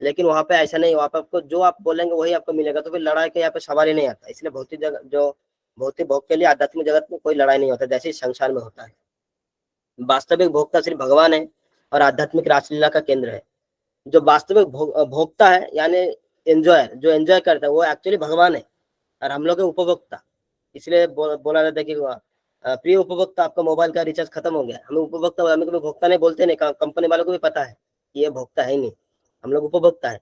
लेकिन वहां पे ऐसा नहीं, वहां पे आपको जो आप बोलेंगे वही आपको मिलेगा, तो फिर लड़ाई का यहाँ पे सवाल ही नहीं आता। इसलिए भौतिक जगत जो भौतिक भोग के लिए आध्यात्मिक जगत में कोई लड़ाई नहीं होता, जैसे संसार में होता है। वास्तविक भोक्ता सिर्फ भगवान है और आध्यात्मिक रासलीला का केंद्र है। जो वास्तविक भोक्ता है यानी एंजॉयर, जो एंजॉय करता है वो एक्चुअली भगवान है, और हम लोग है उपभोक्ता। इसलिए बोला जाता है कि प्रिय उपभोक्ता, आपका मोबाइल का रिचार्ज खत्म हो गया, हमें उपभोक्ता, हमें कभी भोक्ता नहीं बोलते, नहीं कंपनी वालों को भी पता है कि ये भोक्ता है ही नहीं, हम लोग उपभोक्ता है।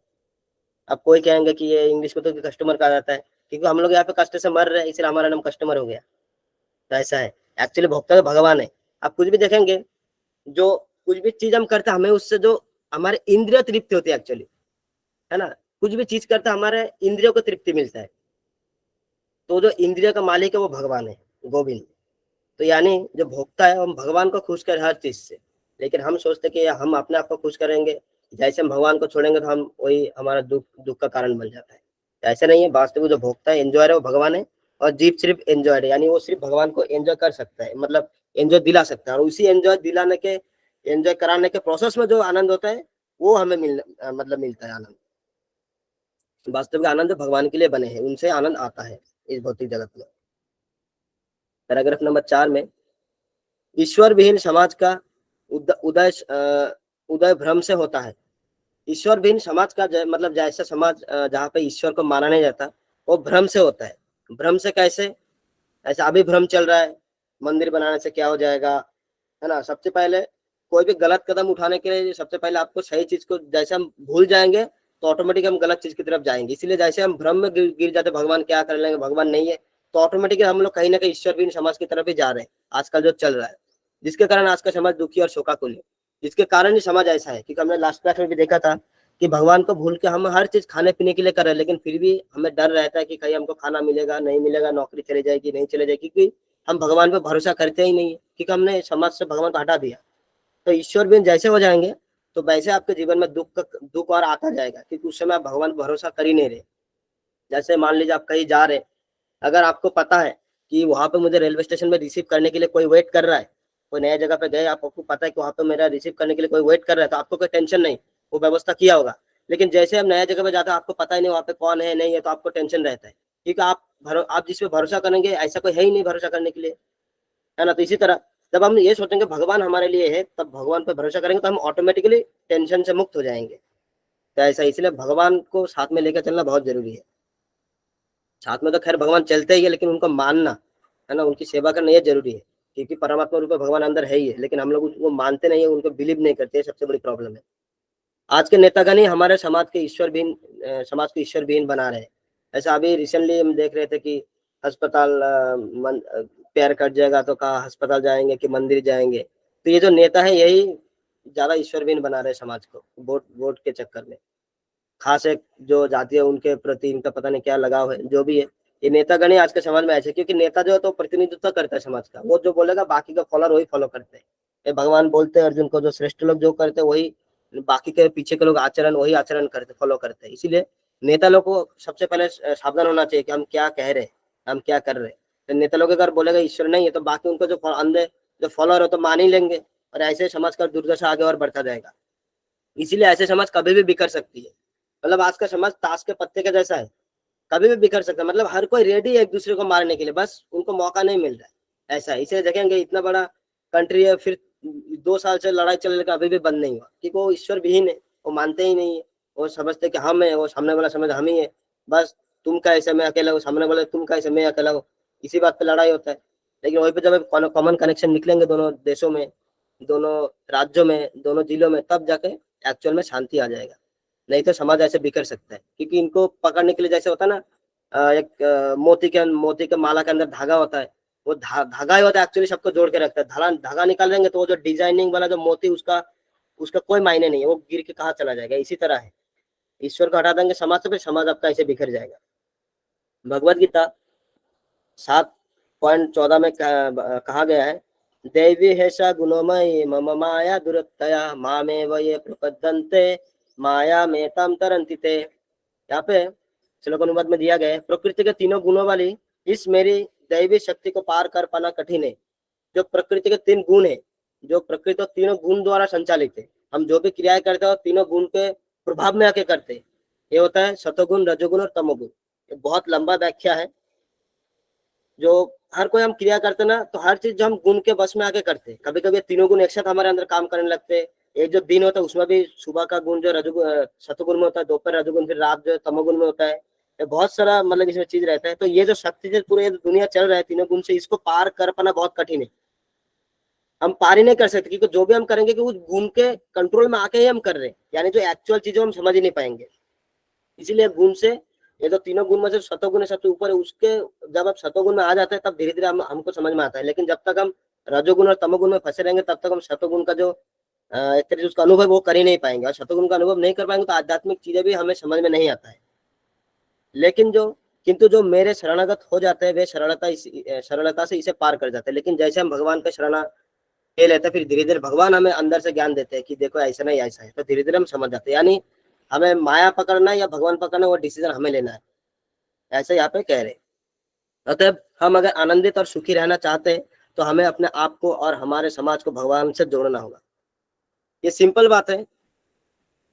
अब कोई कहेंगे कि ये इंग्लिश में तो कस्टमर कहा जाता है, क्योंकि हम लोग यहाँ पे कष्ट से मर रहे हैं, इसलिए हमारा नाम कस्टमर हो गया। तो ऐसा है, एक्चुअली भोक्ता तो भगवान है। आप कुछ भी देखेंगे, जो कुछ भी चीज हम करते हैं हमें उससे जो हमारे इंद्रिय तृप्ति होती है एक्चुअली, है ना। कुछ भी चीज करते हैं हमारे इंद्रियों को तृप्ति मिलता है, तो जो इंद्रिय का मालिक है वो भगवान है, गोविंद। तो यानी जो भोक्ता है हम भगवान को खुश कर हर चीज से, लेकिन हम सोचते कि हम अपने आप को खुश करेंगे, जैसे हम भगवान को छोड़ेंगे तो हम वही हमारा दुख का कारण बन जाता है। ऐसा नहीं है, वास्तविक जो भोक्ता है एंजॉयर है वो भगवान है, और जीव सिर्फ एंजॉयर है, यानी वो सिर्फ भगवान को एंजॉय कर सकता है, मतलब एंजॉय दिला सकता है। और उसी एंजॉय कराने के प्रोसेस में जो आनंद होता है वो हमें मिलता है आनंद। वास्तविक आनंद भगवान के लिए बने हैं, उनसे आनंद आता है इस भौतिक जगत में। पैराग्राफ नंबर 4 में, ईश्वर विहीन समाज का उदय भ्रम से होता है। ईश्वर विहीन समाज का मतलब जैसा समाज जहाँ पे ईश्वर को माना नहीं जाता वो भ्रम से होता है। भ्रम से कैसे, ऐसा अभी भ्रम चल रहा है मंदिर बनाने से क्या हो जाएगा, है ना। सबसे पहले कोई भी गलत कदम उठाने के लिए सबसे पहले आपको सही चीज को, जैसे हम भूल जाएंगे तो ऑटोमेटिक हम गलत चीज की तरफ जाएंगे। इसलिए जैसे हम भ्रम में गिर जाते, भगवान क्या कर लेंगे, भगवान नहीं है, तो ऑटोमेटिकली हम लोग कहीं ना कहीं ईश्वर विहीन समाज की तरफ ही जा रहे हैं आजकल जो चल रहा है, जिसके कारण आज का समाज दुखी और शोकाकुल है। जिसके कारण ही समाज ऐसा है, क्योंकि हमने लास्ट क्लास में भी देखा था कि भगवान को भूल के हम हर चीज खाने पीने के लिए कर रहे हैं, लेकिन फिर भी हमें डर रहता है कि कहीं हमको खाना मिलेगा नहीं मिलेगा, नौकरी चली जाएगी नहीं चली जाएगी, क्योंकि हम भगवान पे भरोसा करते ही नहीं है, क्योंकि हमने समाज से भगवान को हटा दिया। तो ईश्वर भी जैसे हो जाएंगे तो वैसे आपके जीवन में दुख और आता जाएगा, क्योंकि उस समय आप भगवान पर भरोसा कर ही नहीं रहे। जैसे मान लीजिए आप कहीं जा रहे, अगर आपको पता है कि वहां पे मुझे रेलवे स्टेशन में रिसीव करने के लिए कोई वेट कर रहा है, कोई नया जगह पे गए, आपको पता है कि वहां पे मेरा रिसीव करने के लिए कोई वेट कर रहा है, तो आपको कोई टेंशन नहीं, वो व्यवस्था किया होगा। लेकिन जैसे हम नया जगह पे जाते हैं आपको पता ही नहीं वहाँ पे कौन है नहीं है, तो आपको टेंशन रहता है, क्योंकि आप जिस पे भरोसा करेंगे ऐसा कोई है ही नहीं भरोसा करने के लिए, है ना। तो इसी तरह जब हम ये सोचेंगे भगवान हमारे लिए है, तब भगवान पर भरोसा करेंगे तो हम ऑटोमेटिकली टेंशन से मुक्त हो जाएंगे। तो ऐसा इसलिए भगवान को साथ में लेकर चलना बहुत जरूरी है। साथ में तो खैर भगवान चलते ही है, लेकिन उनको मानना, है ना, उनकी सेवा करना ये जरूरी है, क्योंकि परमात्मा रूप में भगवान अंदर है ही है, लेकिन हम लोग उनको मानते नहीं है, उनको बिलीव नहीं करते, सबसे बड़ी प्रॉब्लम है। आज के नेतागण ही हमारे समाज को ईश्वर विहीन बना रहे हैं। ऐसा अभी रिसेंटली हम देख रहे थे कि अस्पताल पैर कट जाएगा तो कहा अस्पताल जाएंगे कि मंदिर जाएंगे। तो ये जो नेता है यही ज्यादा ईश्वर विहीन बना रहे समाज को, वोट के चक्कर में। खास एक जो जाति है उनके प्रति इनका पता नहीं क्या लगाव है, जो भी है, ये नेतागण ही आज के समाज में ऐसे, क्योंकि नेता जो है तो प्रतिनिधित्व करता है समाज का, वो जो बोलेगा बाकी का फॉलोअर वही फॉलो करते हैं। ये भगवान बोलते हैं अर्जुन को, जो श्रेष्ठ लोग जो करते हैं वही बाकी के पीछे के लोग वही आचरण करते, फॉलो करते हैं। इसीलिए नेता लोग को सबसे पहले सावधान होना चाहिए कि हम क्या कह रहे हैं, हम क्या कर रहे हैं। तो नेता लोग अगर बोलेगा ईश्वर नहीं है तो बाकी उनको जो अंधे जो फॉलोअर हो तो मान ही लेंगे, और ऐसे समाज का दुर्दशा आगे और बढ़ता जाएगा। इसीलिए ऐसे समाज कभी भी बिखर सकती है, मतलब आज का समाज ताश के पत्ते के जैसा है, कभी भी बिखर सकता है। मतलब हर कोई रेडी है एक दूसरे को मारने के लिए, बस उनको मौका नहीं मिल रहा है। ऐसा है, इसे देखेंगे इतना बड़ा कंट्री है, फिर 2 साल से लड़ाई चल रही, अभी भी बंद नहीं हुआ, क्योंकि वो ईश्वर विहीन है, वो मानते ही नहीं है। वो समझते कि हम है, वो सामने वाला समझ हम ही है, बस तुम कैसे मैं अकेला हूँ, सामने वाला तुम कैसे मैं अकेला हूँ, इसी बात पे लड़ाई होता है। लेकिन वहीं पे जब कॉमन कनेक्शन निकलेंगे दोनों देशों में, दोनों राज्यों में, दोनों जिलों में, तब जाके एक्चुअल में शांति आ जाएगा। नहीं तो समाज ऐसे बिखर सकता है, क्योंकि इनको पकड़ने के लिए जैसे होता है ना, एक मोती के माला के अंदर धागा होता है, वो धागा ही होता है एक्चुअली, सबको जोड़ के रखता है। धागा धागा निकाल देंगे तो वो जो डिजाइनिंग वाला जो मोती, उसका उसका कोई मायने नहीं है, वो गिर के कहाँ चला जाएगा। इसी तरह है, ईश्वर को हटा देंगे समाज से, फिर समाज आपका ऐसे बिखर जाएगा। भगवत गीता 7.14 में कहा गया है, दैवी हेषा गुणोमयी मम माया दुरत्तया मामेव ये प्रपद्यन्ते माया में तम तरन्ति ते। यहाँ पे श्लोक अनुवाद में दिया गया है, प्रकृति के तीनों गुणों वाली इस मेरी दैवी शक्ति को पार कर पाना कठिन है। जो प्रकृति के 3 गुण है, जो प्रकृति तो तीनों गुण द्वारा संचालित है, हम जो भी क्रियाएं करते हैं तीनों गुण के प्रभाव में आके करते हैं। ये होता है सतोगुण, रजोगुण और तमोगुण। ये बहुत लंबा व्याख्या है। जो हर कोई हम क्रिया करते ना, तो हर चीज जो हम गुण के बस में आके करते हैं, कभी कभी तीनों गुण एक साथ हमारे अंदर काम करने लगते हैं। एक जो दिन होता है उसमें भी सुबह का गुण जो रजोगुण सतोगुण में होता है, दोपहर रजोगुण, फिर रात जो तमोगुण में होता है। ये बहुत सारा मतलब इसमें चीज रहता है। तो ये जो शक्ति से पूरे दुनिया चल रहा है तीनों गुण से, इसको पार कर पाना बहुत कठिन है। हम पार ही नहीं कर सकते, क्योंकि जो भी हम करेंगे कि उस गुण के कंट्रोल में आके ही हम कर रहे हैं, यानी जो एक्चुअल चीजें हम समझ ही नहीं पाएंगे। इसीलिए गुण से, ये तो तीनों गुण में से सतोगुण है सबसे ऊपर है, उसके जब आप सतोगुण में आ जाते हैं तब धीरे धीरे हमको समझ में आता है। लेकिन जब तक हम रजोगुण और तमोगुण में फंसे रहेंगे, तब तक हम सतोगुण का जो एक तरीके से उसका अनुभव वो कर ही नहीं पाएंगे, और सतोगुण का अनुभव नहीं कर पाएंगे तो आध्यात्मिक चीजें भी हमें समझ में नहीं आता है। लेकिन किंतु जो मेरे शरणागत हो जाते हैं, वे सरलता से इसे पार कर जाते हैं। लेकिन जैसे हम भगवान का शरणा ले लेते हैं, फिर धीरे धीरे भगवान हमें अंदर से ज्ञान देते हैं कि देखो ऐसा नहीं ऐसा है, तो धीरे धीरे हम समझ जाते हैं। यानी हमें माया पकड़ना है या भगवान पकड़ना, वो डिसीजन हमें लेना है, ऐसे यहाँ पे कह रहे। अतः हम अगर आनंदित और सुखी रहना चाहते हैं, तो हमें अपने आप को और हमारे समाज को भगवान से जोड़ना होगा। ये सिंपल बात है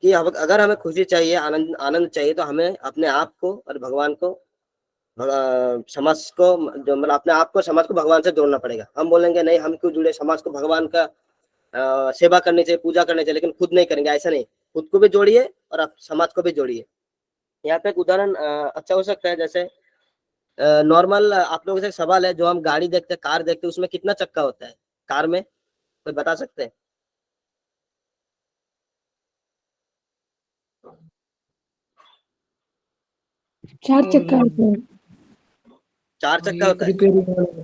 कि अगर हमें खुशी चाहिए, आनंद चाहिए, तो हमें अपने आप को और भगवान को, समाज को, जो मतलब अपने आप को समाज को भगवान से जोड़ना पड़ेगा। हम बोलेंगे नहीं हम क्यों जुड़े, समाज को भगवान का सेवा करनी चाहिए, पूजा करनी चाहिए, लेकिन खुद नहीं करेंगे, ऐसा नहीं। खुद को भी जोड़िए और आप समाज को भी जोड़िए। यहाँ पे एक उदाहरण अच्छा हो सकता है, जैसे नॉर्मल आप लोगों से एक सवाल है, जो हम गाड़ी देखते हैं, कार देखते हैं, उसमें कितना चक्का होता है कार में, कोई बता सकते हैं? चार चक्का होते हैं। 4 चक्का होता है। रिपेयरिंग वाला,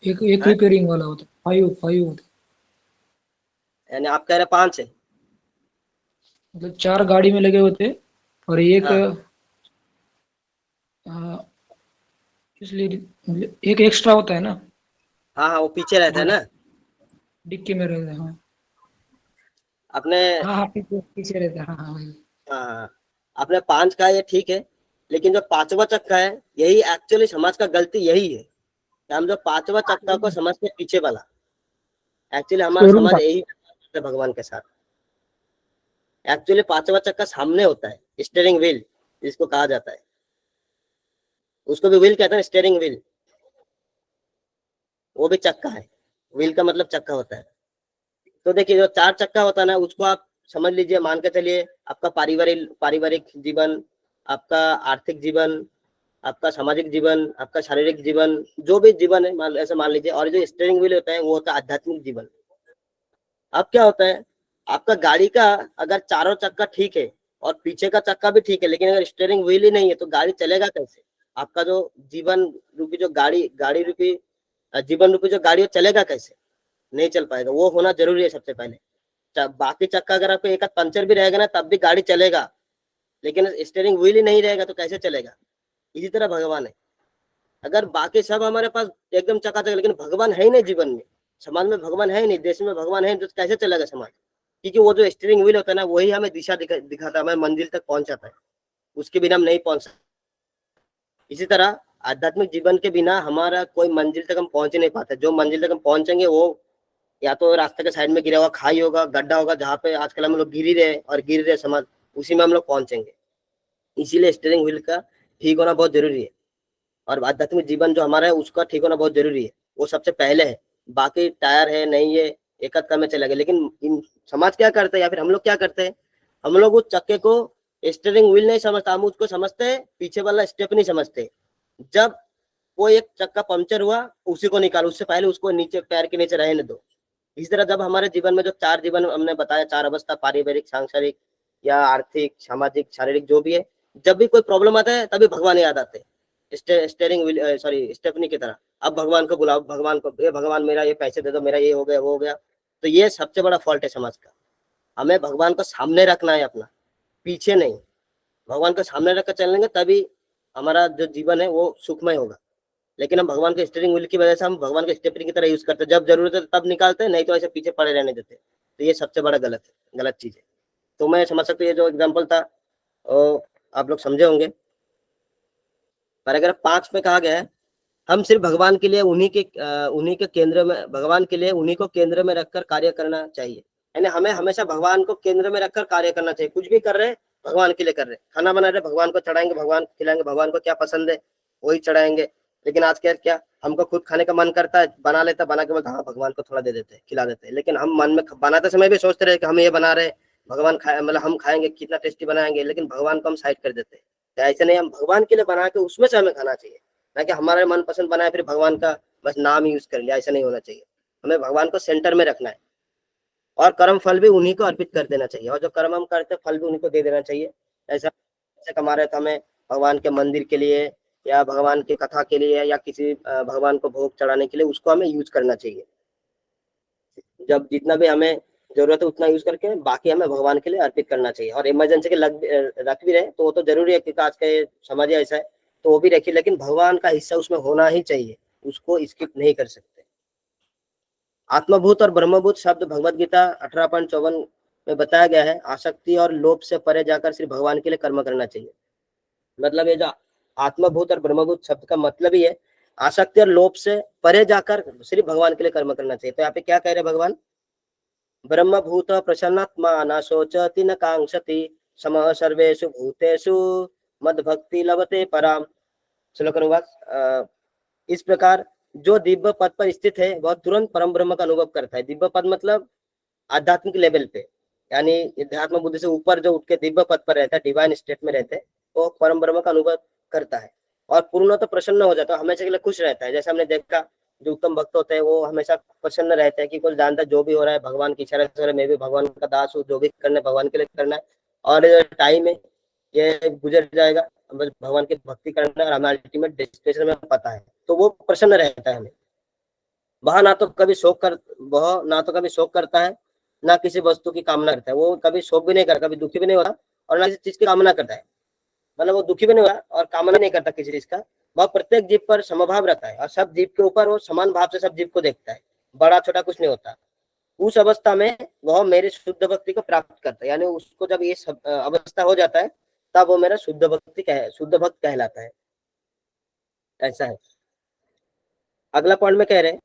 एक रिपेयरिंग वाला होता है, 5 होता है। यानी आप कह रहे 5 है? मतलब 4 गाड़ी में लगे होते और एक इसलिए एक एक्स्ट्रा होता है ना। हाँ हाँ, वो पीछे रहता है ना, डिक्की में रहता है। हाँ अपने। हाँ, पीछे रहता है। हाँ हाँ हाँ, अपने 5 का ये ठीक है, लेकिन जो 5वां चक्का है, यही एक्चुअली समाज का गलती यही है कि हम जो 5वां चक्का को समझते हैं पीछे वाला, एक्चुअली हमारा शोरूम समाज का। यही है भगवान के साथ। एक्चुअली 5वां चक्का सामने होता है, स्टीयरिंग व्हील जिसको कहा जाता है, उसको भी व्हील कहते हैं, स्टीयरिंग व्हील, वो भी चक्का है। व्हील का मतलब चक्का होता है। तो देखिए, जो 4 चक्का होता है ना, उसको आप समझ लीजिए, मान के चलिए आपका पारिवारिक जीवन, आपका आर्थिक जीवन, आपका सामाजिक जीवन, आपका शारीरिक जीवन, जो भी जीवन है ऐसे मान लीजिए। और जो स्टीयरिंग व्हील होता है वो होता है आध्यात्मिक जीवन। अब क्या होता है, आपका गाड़ी का अगर चारों चक्का ठीक है और पीछे का चक्का भी ठीक है, लेकिन अगर स्टीयरिंग व्हील ही नहीं है, तो गाड़ी चलेगा कैसे? आपका जो जीवन रूपी जो गाड़ी रूपी जीवन रूपी जो गाड़ी, चलेगा कैसे? नहीं चल पाएगा। वो होना जरूरी है सबसे पहले। बाकी चक्का अगर आपको एक पंचर भी रहेगा ना, तब भी गाड़ी चलेगा, लेकिन स्टीयरिंग व्हील ही नहीं रहेगा तो कैसे चलेगा? इसी तरह भगवान है। अगर बाकी सब हमारे पास एकदम चकाचक, लेकिन भगवान है ही नहीं जीवन में, समाज में भगवान है ही नहीं, देश में भगवान है नहीं, तो कैसे चलेगा समाज? क्योंकि वो जो स्टीयरिंग व्हील होता है ना, वही हमें दिशा दिखाता है, हमें मंजिल तक पहुंचाता है, उसके बिना हम नहीं पहुंच सकते। इसी तरह आध्यात्मिक जीवन के बिना हमारा कोई मंजिल तक हम पहुंच ही नहीं पाते। जो मंजिल तक हम पहुंचेंगे वो या तो रास्ते के साइड में गिरा हुआ खाई होगा, गड्ढा होगा, जहाँ पे आजकल हम लोग गिर ही रहे और गिर रहे समाज, उसी में हम लोग पहुंचेंगे। इसीलिए स्टीयरिंग व्हील का ठीक होना बहुत जरूरी है, और आध्यात्मिक जीवन जो हमारा है उसका ठीक होना बहुत जरूरी है, वो सबसे पहले है। बाकी टायर है नहीं है एक आध काम में चलेगा, लेकिन इन समाज क्या करते हैं या फिर हम लोग क्या करते हैं, हम लोग उस चक्के को स्टीयरिंग व्हील नहीं समझता, हम उसको समझते हैं पीछे वाला स्टेप नहीं समझते। जब वो एक चक्का पंक्चर हुआ उसी को निकालो, उससे पहले उसको नीचे पैर के नीचे रहने दो। इस तरह जब हमारे जीवन में जो 4 जीवन हमने बताया, 4 अवस्था, पारिवारिक, सांसारिक या आर्थिक, सामाजिक, शारीरिक जो भी है, जब भी कोई प्रॉब्लम आता है तभी भगवान याद आते हैं, स्टीयरिंग व्हील सॉरी स्टेपनी की तरह। अब भगवान को बुलाओ, भगवान को, ये भगवान मेरा ये पैसे दे दो, मेरा ये हो गया वो हो गया। तो ये सबसे बड़ा फॉल्ट है समाज का। हमें भगवान को सामने रखना है, अपना पीछे नहीं। भगवान को सामने रखकर चलेंगे तभी हमारा जो जीवन है वो सुखमय होगा। लेकिन हम भगवान के स्टीयरिंग व्हील की वजह से हम भगवान के स्टेपनी की तरह यूज करते हैं, जब जरूरत है तब निकालते हैं, नहीं तो ऐसे पीछे पड़े रहने देते। तो ये सबसे बड़ा गलत चीज है। तो मैं समझ सकता हूँ ये जो एग्जाम्पल था आप लोग समझे होंगे। पैराग्राफ 5 में कहा गया है, हम सिर्फ भगवान के लिए उन्हीं के केंद्र में, भगवान के लिए उन्हीं को केंद्र में रखकर कार्य करना चाहिए। यानी हमें हमेशा भगवान को केंद्र में रखकर कार्य करना चाहिए। कुछ भी कर रहे हैं भगवान के लिए कर रहे हैं, खाना बना रहे भगवान को चढ़ाएंगे, भगवान को खिलाएंगे, भगवान को क्या पसंद है वही चढ़ाएंगे। लेकिन आज क्या हमको खुद खाने का मन करता है, बना लेता, बना के हाँ भगवान को थोड़ा दे देते हैं, खिला देते हैं। लेकिन हम मन में बनाते समय भी सोचते रहे कि हम ये बना रहे, भगवान खाए, मतलब हम खाएंगे, कितना टेस्टी बनाएंगे, लेकिन भगवान को हम साइड कर देते हैं। तो ऐसे नहीं, हम भगवान के लिए बना के उसमें से हमें खाना चाहिए, ना कि हमारे मन पसंद बनाए फिर भगवान का बस नाम यूज कर लिया। ऐसा नहीं होना चाहिए। हमें भगवान को सेंटर में रखना है और कर्म फल भी उन्हीं को अर्पित कर देना चाहिए, और जो कर्म हम करते हैं फल भी उन्हीं को दे देना चाहिए। ऐसा कमा रहे तो हमें भगवान के मंदिर के लिए या भगवान की कथा के लिए या किसी भगवान को भोग चढ़ाने के लिए उसको हमें यूज करना चाहिए। जब जितना भी हमें जरूरत है उतना यूज करके बाकी हमें भगवान के लिए अर्पित करना चाहिए। और इमरजेंसी के रख भी रहे तो वो तो जरूरी है, क्योंकि आज का समाज ऐसा है तो वो भी रखिए, लेकिन भगवान का हिस्सा उसमें होना ही चाहिए, उसको स्किप नहीं कर सकते। आत्मभूत और ब्रह्मभूत शब्द भगवत गीता 18.54 में बताया गया है, आसक्ति और लोभ से परे जाकर सिर्फ भगवान के लिए कर्म करना चाहिए। मतलब ये जो आत्मभूत और ब्रह्मभूत शब्द का मतलब ही है आसक्ति और लोभ से परे जाकर सिर्फ भगवान के लिए कर्म करना चाहिए। तो यहाँ पे क्या कह रहे भगवान, ब्रह्मभूत प्रसन्नात्मा न शोचति न कांक्षति समः सर्वेषु भूतेषु मद भक्ति लभते पराम। श्लोक अनुवाद, इस प्रकार जो दिव्य पद पर स्थित है वह तुरंत परम ब्रह्म का अनुभव करता है। दिव्य पद मतलब आध्यात्मिक लेवल पे, यानी अध्यात्म बुद्धि से ऊपर जो उठ के दिव्य पद पर रहता है, डिवाइन स्टेट में रहते हैं, वो परम ब्रह्म का अनुभव करता है और पूर्ण तो प्रसन्न हो जाता है, हमेशा के लिए खुश रहता है। जैसे हमने देखा जो उत्तम भक्त होते हैं वो हमेशा प्रसन्न रहते हैं कि कोई जानता जो भी हो रहा है भगवान की इच्छा से हो रहा है, मैं भी भगवान का दास हूँ, जो भी करना है भगवान के लिए करना है और टाइम है ये गुजर जाएगा, बस भगवान की भक्ति करना है और हमें अल्टीमेट डेस्टिनेशन में पता है, तो वो प्रसन्न रहता है। हमें वह ना तो कभी शोक करता है, ना किसी वस्तु की कामना करता है। वो कभी शोक भी नहीं करता, कभी दुखी भी नहीं होता और ना किसी चीज की कामना करता है। मतलब वो दुखी भी नहीं होता और कामना नहीं करता किसी चीज का। वह प्रत्येक जीव पर समभाव रखता है और सब जीव के ऊपर वो समान भाव से सब जीव को देखता है, बड़ा छोटा कुछ नहीं होता। उस अवस्था में वह मेरे शुद्ध भक्ति को प्राप्त करता है, यानी उसको जब ये अवस्था हो जाता है तब वो मेरा शुद्ध भक्त कहलाता है। ऐसा है। अगला पॉइंट में कह रहे हैं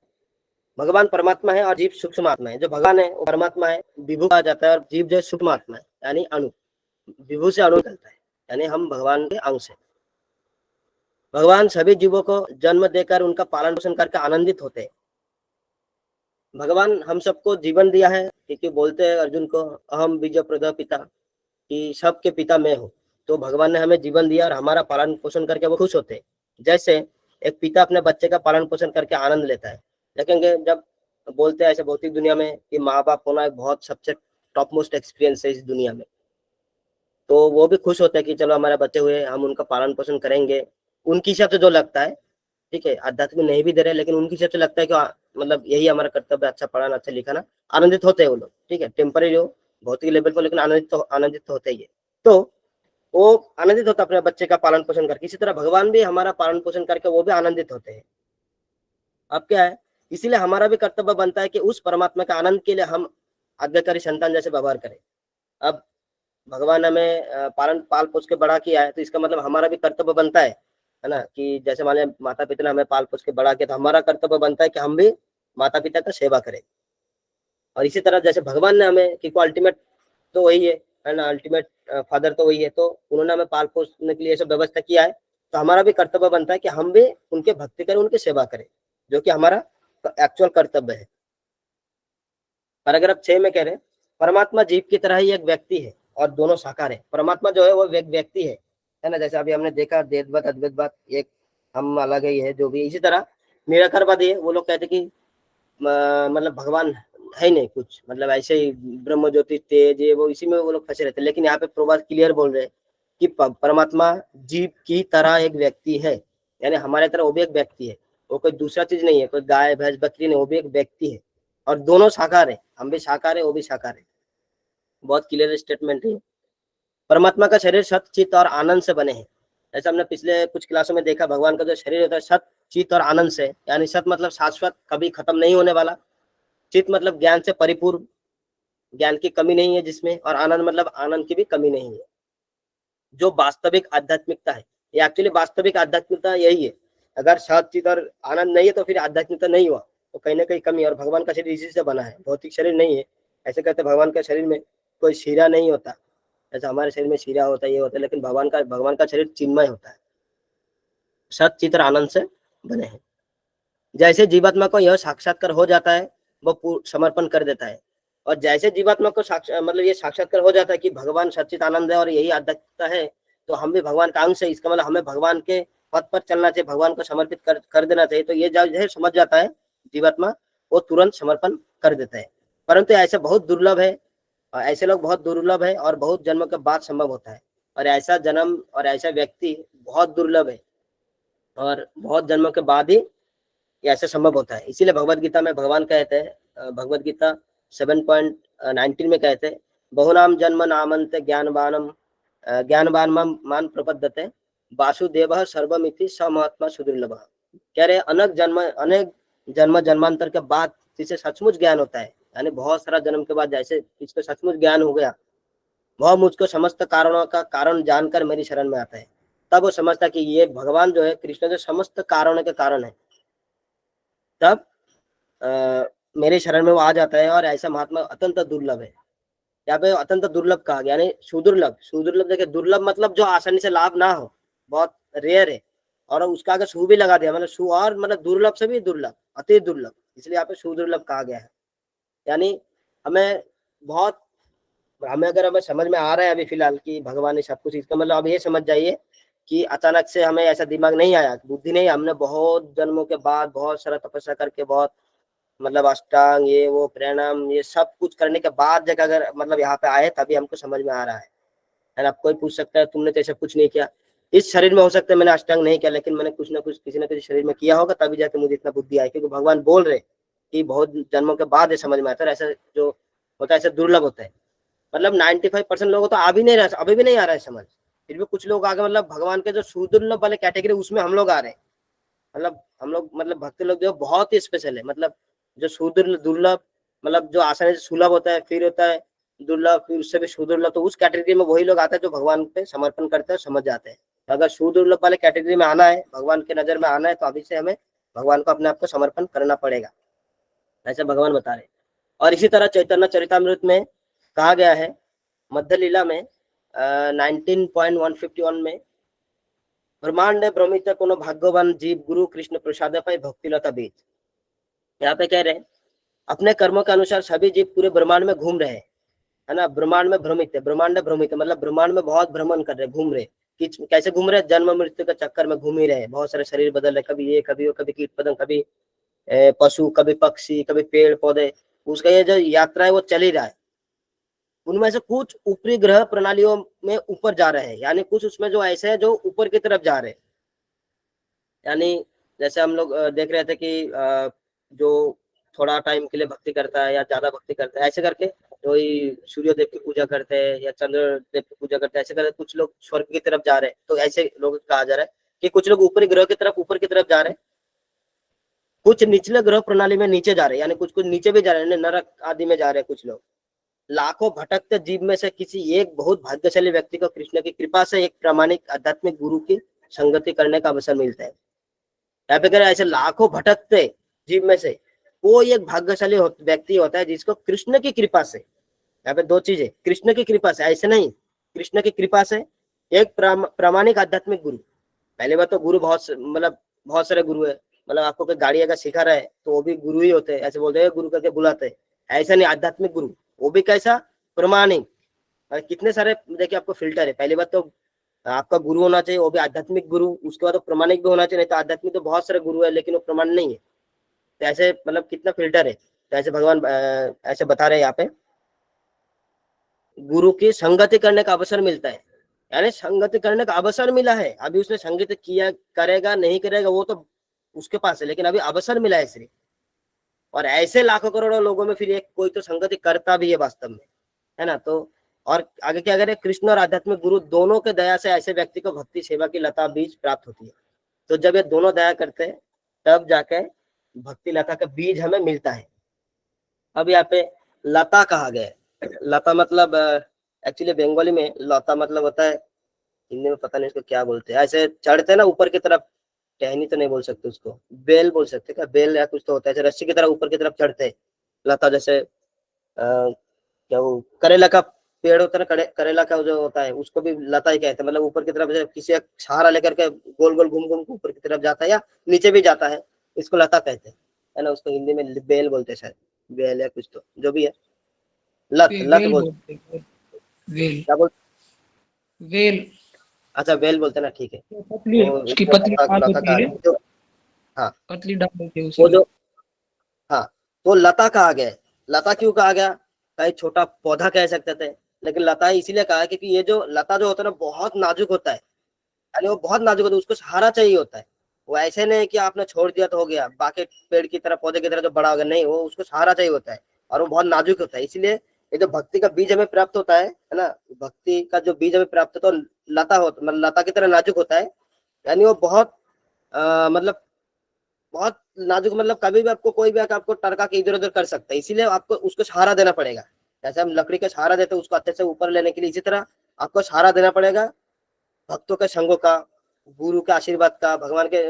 भगवान परमात्मा है और जीव सूक्ष्म आत्मा है। जो भगवान है वो परमात्मा है, विभू कहा जाता है, और जीव जो सूक्ष्म आत्मा है यानी अणु, विभू से अणु निकलता है, यानी हम भगवान के अंश हैं। भगवान सभी जीवों को जन्म देकर उनका पालन पोषण करके आनंदित होते हैं। भगवान हम सबको जीवन दिया है, क्योंकि बोलते हैं अर्जुन को अहम बीज प्रद पिता, कि सबके पिता मैं हूँ। तो भगवान ने हमें जीवन दिया और हमारा पालन पोषण करके वो खुश होते हैं। जैसे एक पिता अपने बच्चे का पालन पोषण करके आनंद लेता है। देखेंगे जब बोलते हैं ऐसे भौतिक दुनिया में कि माँ बाप होना एक बहुत सबसे टॉप मोस्ट एक्सपीरियंस है इस दुनिया में, तो वो भी खुश होते हैं कि चलो हमारे बच्चे हुए, हम उनका पालन पोषण करेंगे उनकी हिसाब से जो लगता है। ठीक है, आध्यात्मिक नहीं भी दे रहे लेकिन उनकी हिसाब से लगता है कि मतलब यही हमारा कर्तव्य, अच्छा पढ़ाना, अच्छा लिखाना। आनंदित होते हैं वो लोग, ठीक है, टेम्पररी हो भौतिक लेवल पर, लेकिन आनंदित तो होते ही है। तो वो आनंदित होता अपने बच्चे का पालन पोषण करके। इसी तरह भगवान भी हमारा पालन पोषण करके वो भी आनंदित होते हैं। अब क्या है, इसीलिए हमारा भी कर्तव्य बनता है कि उस परमात्मा के आनंद के लिए हम आज्ञाकारी संतान जैसे व्यवहार करें। अब भगवान हमें पाल पोष के बड़ा किया है, तो इसका मतलब हमारा भी कर्तव्य बनता है ना, कि जैसे मान लिया माता पिता ने हमें पाल पोष के बड़ा किया, तो हमारा कर्तव्य बनता है कि हम भी माता पिता का सेवा करें। और इसी तरह जैसे भगवान ने हमें, क्योंकि अल्टीमेट तो वही है, है ना, अल्टीमेट फादर तो वही है, तो उन्होंने हमें पाल पोसने के लिए सब व्यवस्था किया है, तो हमारा भी कर्तव्य बनता है कि हम भी उनके भक्ति करें, उनकी सेवा करें, जो कि हमारा एक्चुअल कर्तव्य है। पैराग्राफ 6 में कह रहे हैं, परमात्मा जीव की तरह ही एक व्यक्ति है और दोनों साकार है। परमात्मा जो है वो व्यक्ति है ना, जैसे अभी हमने देखा द्वैतवाद अद्वैतवाद एक हम अलग ही है जो भी। इसी तरह निराकारवादी है, वो लोग कहते कि मतलब भगवान है नहीं कुछ, मतलब ऐसे ही ब्रह्म ज्योति तेज है वो, इसी में वो लोग फंसे रहते हैं। लेकिन यहाँ पे प्रभात क्लियर बोल रहे हैं कि परमात्मा जीव की तरह एक व्यक्ति है, यानी हमारे तरह वो भी एक व्यक्ति है, वो कोई दूसरा चीज नहीं है, कोई गाय भैंस बकरी नहीं, वो भी एक व्यक्ति है और दोनों साकार है, हम भी साकार है वो भी साकार है। बहुत क्लियर स्टेटमेंट है। परमात्मा का शरीर सत चित्त और आनंद से बने हैं। जैसे हमने पिछले कुछ क्लासों में देखा, भगवान का जो शरीर होता है सत चित्त और आनंद से, यानी सत मतलब शाश्वत, कभी खत्म नहीं होने वाला, चित्त मतलब ज्ञान से परिपूर्ण, ज्ञान की कमी नहीं है जिसमें, और आनंद मतलब आनंद की भी कमी नहीं है, जो वास्तविक आध्यात्मिकता है। ये एक्चुअली वास्तविक आध्यात्मिकता यही है। अगर सत चित्त और आनंद नहीं है तो फिर आध्यात्मिकता नहीं हुआ, तो कहीं ना कहीं कमी है। और भगवान का शरीर इसी से बना है, भौतिक शरीर नहीं है। ऐसे कहते भगवान के शरीर में कोई शीरा नहीं होता, जैसे हमारे शरीर में शीरा होता है ये होता है, लेकिन भगवान का शरीर चिन्मय होता है, सत चित्त और आनंद से बने हैं। जैसे जीवात्मा को यह साक्षात्कार हो जाता है, वो समर्पण कर देता है। और जैसे जीवात्मा को मतलब ये साक्षात्कार हो जाता है कि भगवान सच्चित आनंद है और यही आध्यात्मिकता है, तो हम भी भगवान का अंश है, इसका मतलब हमें भगवान के पथ पर चलना चाहिए, भगवान को समर्पित कर देना चाहिए। तो ये जब समझ जाता है जीवात्मा, वो तुरंत समर्पण कर देता है। परंतु ऐसा बहुत दुर्लभ है, ऐसे लोग बहुत दुर्लभ है और बहुत जन्मों के बाद संभव होता है। और ऐसा जन्म और ऐसा व्यक्ति बहुत दुर्लभ है और बहुत जन्मों के बाद ही ऐसे संभव होता है। इसीलिए भगवत गीता में भगवान कहते हैं, भगवत गीता 7.19 में कहते हैं, बहुनाम जन्म नामंत ज्ञानवान मान प्रपद्यते वासुदेव सर्वमिति स महात्मा सुदुर्लभ। कह रहे अनेक जन्म जन्मांतर के बाद जिसे सचमुच ज्ञान होता है, यानी बहुत सारा जन्म के बाद जैसे इसको सचमुच ज्ञान हो गया, वह मुझको समस्त कारणों का कारण जानकर मेरी शरण में आता है। तब वो समझता कि ये भगवान जो है, कृष्ण जो समस्त कारणों के कारण है, तब मेरे शरण में वो आ जाता है। और ऐसा महात्मा अत्यंत दुर्लभ है। यहाँ पे अत्यंत दुर्लभ कहा गया, यानी सुदुर्लभ। सुदुर्लभ देखिए, दुर्लभ मतलब जो आसानी से लाभ ना हो, बहुत रेयर है। और उसका अगर सु भी लगा दिया, मतलब सु और मतलब दुर्लभ से भी दुर्लभ, अति दुर्लभ, इसलिए यहाँ पे सुदुर्लभ कहा गया है। यानी हमें अगर हमें समझ में आ रहा है अभी फिलहाल कि भगवान ने सब कुछ, इसका मतलब अब ये समझ जाइए कि अचानक से हमें ऐसा दिमाग नहीं आया, बुद्धि नहीं, हमने बहुत जन्मों के बाद बहुत सारा तपस्या करके, बहुत मतलब अष्टांग ये वो प्राणायाम ये सब कुछ करने के बाद जगह अगर मतलब यहाँ पे आए, तभी हमको समझ में आ रहा है ना। कोई पूछ सकता है तुमने तो ऐसा कुछ नहीं किया, इस शरीर में हो सकता है मैंने अष्टांग नहीं किया, लेकिन मैंने कुछ ना कुछ किसी न किसी शरीर में किया होगा, तभी जाके मुझे इतना बुद्धि आई। क्योंकि भगवान बोल रहे कि बहुत जन्मों के बाद ये समझ में आता है। ऐसा जो होता है ऐसा दुर्लभ होता है। मतलब 95% लोगों तो अभी भी नहीं आ रहा है समझ, फिर भी कुछ लोग आगे, मतलब भगवान के जो सुदुर्लभ वाले कैटेगरी उसमें हम लोग आ रहे हैं। मतलब हम लोग मतलब भक्त लोग जो बहुत ही स्पेशल है, मतलब जो दुर्लभ मतलब जो आसानी से सुलभ होता है, फिर होता है दुर्लभ, फिर उससे भी सुदुर्लभ, तो उस कैटेगरी में वही लोग आते हैं जो भगवान पे समर्पण करते हैं, समझ जाते हैं। तो अगर सुदुर्लभ वाले कैटेगरी में आना है, भगवान के नजर में आना है, तो अभी से हमें भगवान को अपने आप को समर्पण करना पड़ेगा, ऐसे भगवान बता रहे। और इसी तरह चैतन्य चरितामृत में कहा गया है, मध्य लीला में 19.151 में, ब्रह्मांड भ्रमित कोनो भाग्यवान जीव गुरु कृष्ण प्रसाद पाई भक्तिलता बीज। यहाँ पे कह रहे हैं अपने कर्मों के अनुसार सभी जीव पूरे ब्रह्मांड में घूम रहे हैं, है ना। ब्रह्मांड में भ्रमित है, ब्रह्मांड भ्रमित है मतलब ब्रह्मांड में बहुत भ्रमण कर रहे, घूम रहे। कैसे घूम रहे? जन्म मृत्यु के चक्कर में घूम ही रहे, बहुत सारे शरीर बदल रहे, कभी ये कभी वो, कभी कीट पतंग, कभी पशु, कभी पक्षी, कभी पेड़ पौधे। उसका ये जो यात्रा है वो चल ही रहा है। उनमें से कुछ ऊपरी ग्रह प्रणालियों में ऊपर जा रहे हैं, यानी कुछ उसमें जो ऐसे है जो ऊपर की तरफ जा रहे हैं। यानी जैसे हम लोग देख रहे थे कि जो थोड़ा टाइम के लिए भक्ति करता है या ज्यादा भक्ति करता है, ऐसे करके कोई सूर्य देव की पूजा करते हैं या चंद्र देव की पूजा करते हैं, ऐसे करके कुछ लोग स्वर्ग की तरफ जा रहे हैं। तो ऐसे लोग कहा जा रहा है कि कुछ लोग ऊपरी ग्रह की तरफ, ऊपर की तरफ जा रहे हैं, कुछ निचले ग्रह प्रणाली में नीचे जा रहे हैं, यानी कुछ नीचे भी जा रहे हैं, नरक आदि में जा रहे हैं कुछ लोग। लाखों भटकते जीव में से किसी एक बहुत भाग्यशाली व्यक्ति को कृष्ण की कृपा से एक प्रामाणिक आध्यात्मिक गुरु की संगति करने का अवसर मिलता है। यहाँ पे कह रहे ऐसे लाखों भटकते जीव में से कोई एक भाग्यशाली व्यक्ति होता है जिसको कृष्ण की कृपा से यहाँ पे दो चीजें, कृष्ण की कृपा से, ऐसे नहीं, कृष्ण की कृपा से एक प्रामाणिक आध्यात्मिक गुरु। पहली बात तो गुरु मतलब बहुत सारे गुरु है, मतलब आपको कोई गाड़ी अगर सिखा रहा है तो वो भी गुरु ही होते हैं, ऐसे बोलते हैं गुरु करके बुलाते हैं, ऐसा नहीं, आध्यात्मिक गुरु वो भी कैसा, प्रमाणिक। और कितने सारे देखिए आपको फिल्टर है, पहली बात तो आपका गुरु होना चाहिए, वो भी आध्यात्मिक गुरु, उसके बाद तो प्रमाणिक भी होना चाहिए, नहीं तो आध्यात्मिक तो बहुत सारे गुरु है लेकिन वो प्रमाण नहीं है, तो ऐसे मतलब कितना फिल्टर है। तो ऐसे भगवान ऐसे बता रहे हैं यहाँ पे, गुरु की संगति करने का अवसर मिलता है, यानी संगति करने का अवसर मिला है, अभी उसने संगीत किया, करेगा नहीं करेगा वो तो उसके पास है, लेकिन अभी अवसर मिला है सिर्फ। और ऐसे लाखों करोड़ों लोगों में फिर एक कोई तो संगति करता भी है वास्तव में, है ना। तो और आगे क्या करें, कृष्ण और आध्यात्मिक गुरु दोनों के दया से ऐसे व्यक्ति को भक्ति सेवा की लता बीज प्राप्त होती है। तो जब ये दोनों दया करते हैं तब जाके भक्ति लता का बीज हमें मिलता है। अब यहाँ पे लता कहा गया है, लता मतलब एक्चुअली बंगाली में लता मतलब होता है, हिंदी में पता नहीं इसको क्या बोलते हैं, ऐसे चढ़ते हैं ना ऊपर की तरफ, टहनी तो नहीं बोल सकते उसको, बेल बोल सकते क्या, बेल या कुछ तो होता है, ऐसे रस्सी की तरह ऊपर की तरफ चढ़ते हैं लता, जैसे क्या वो करेला का पेड़ होता है ना, करेला का जो होता है उसको भी लता ही कहते हैं, मतलब ऊपर की तरफ किसी का सहारा लेकर के गोल गोल घूम घूम ऊपर की तरफ जाता है या नीचे भी जाता है, इसको लता कहते हैं, है ना। उसको हिंदी में बेल बोलते हैं शायद, बेल या कुछ तो जो भी है, लत लत बोलते हैं, वेल क्या बोलते, वेल अच्छा बेल बोलते हैं ना, ठीक है। पतली, तो उसकी इसको पतली डाल लता होती है, कहा, हाँ पतली डाल होती है वो उसकी। जो, हाँ तो लता कहा गया है। लता क्यों कहा गया, कहीं छोटा पौधा कह सकते थे, लेकिन लता इसीलिए कहा क्योंकि ये जो लता जो होता है ना बहुत नाजुक होता है, यानी वो बहुत नाजुक होता है, उसको सहारा चाहिए होता है। वो ऐसे नहीं कि आपने छोड़ दिया तो हो गया, बाकी पेड़ की तरह पौधे की तरह जो बड़ा होगा, नहीं, वो उसको सहारा चाहिए होता है और वो बहुत नाजुक होता है। इसलिए ये जो भक्ति का बीज हमें प्राप्त होता है ना, भक्ति का जो बीज हमें प्राप्त होता है तो लता होता, मतलब लता की तरह नाजुक होता है, यानी वो बहुत मतलब बहुत नाजुक, मतलब कभी भी आपको कोई भी आकर आपको टरका के इधर उधर कर सकता है, इसीलिए आपको उसको सहारा देना पड़ेगा। जैसे हम लकड़ी का सहारा देते हैं उसको अच्छे से ऊपर लेने के लिए, इसी तरह आपको सहारा देना पड़ेगा भक्तों के संगों का, गुरु के आशीर्वाद का, भगवान के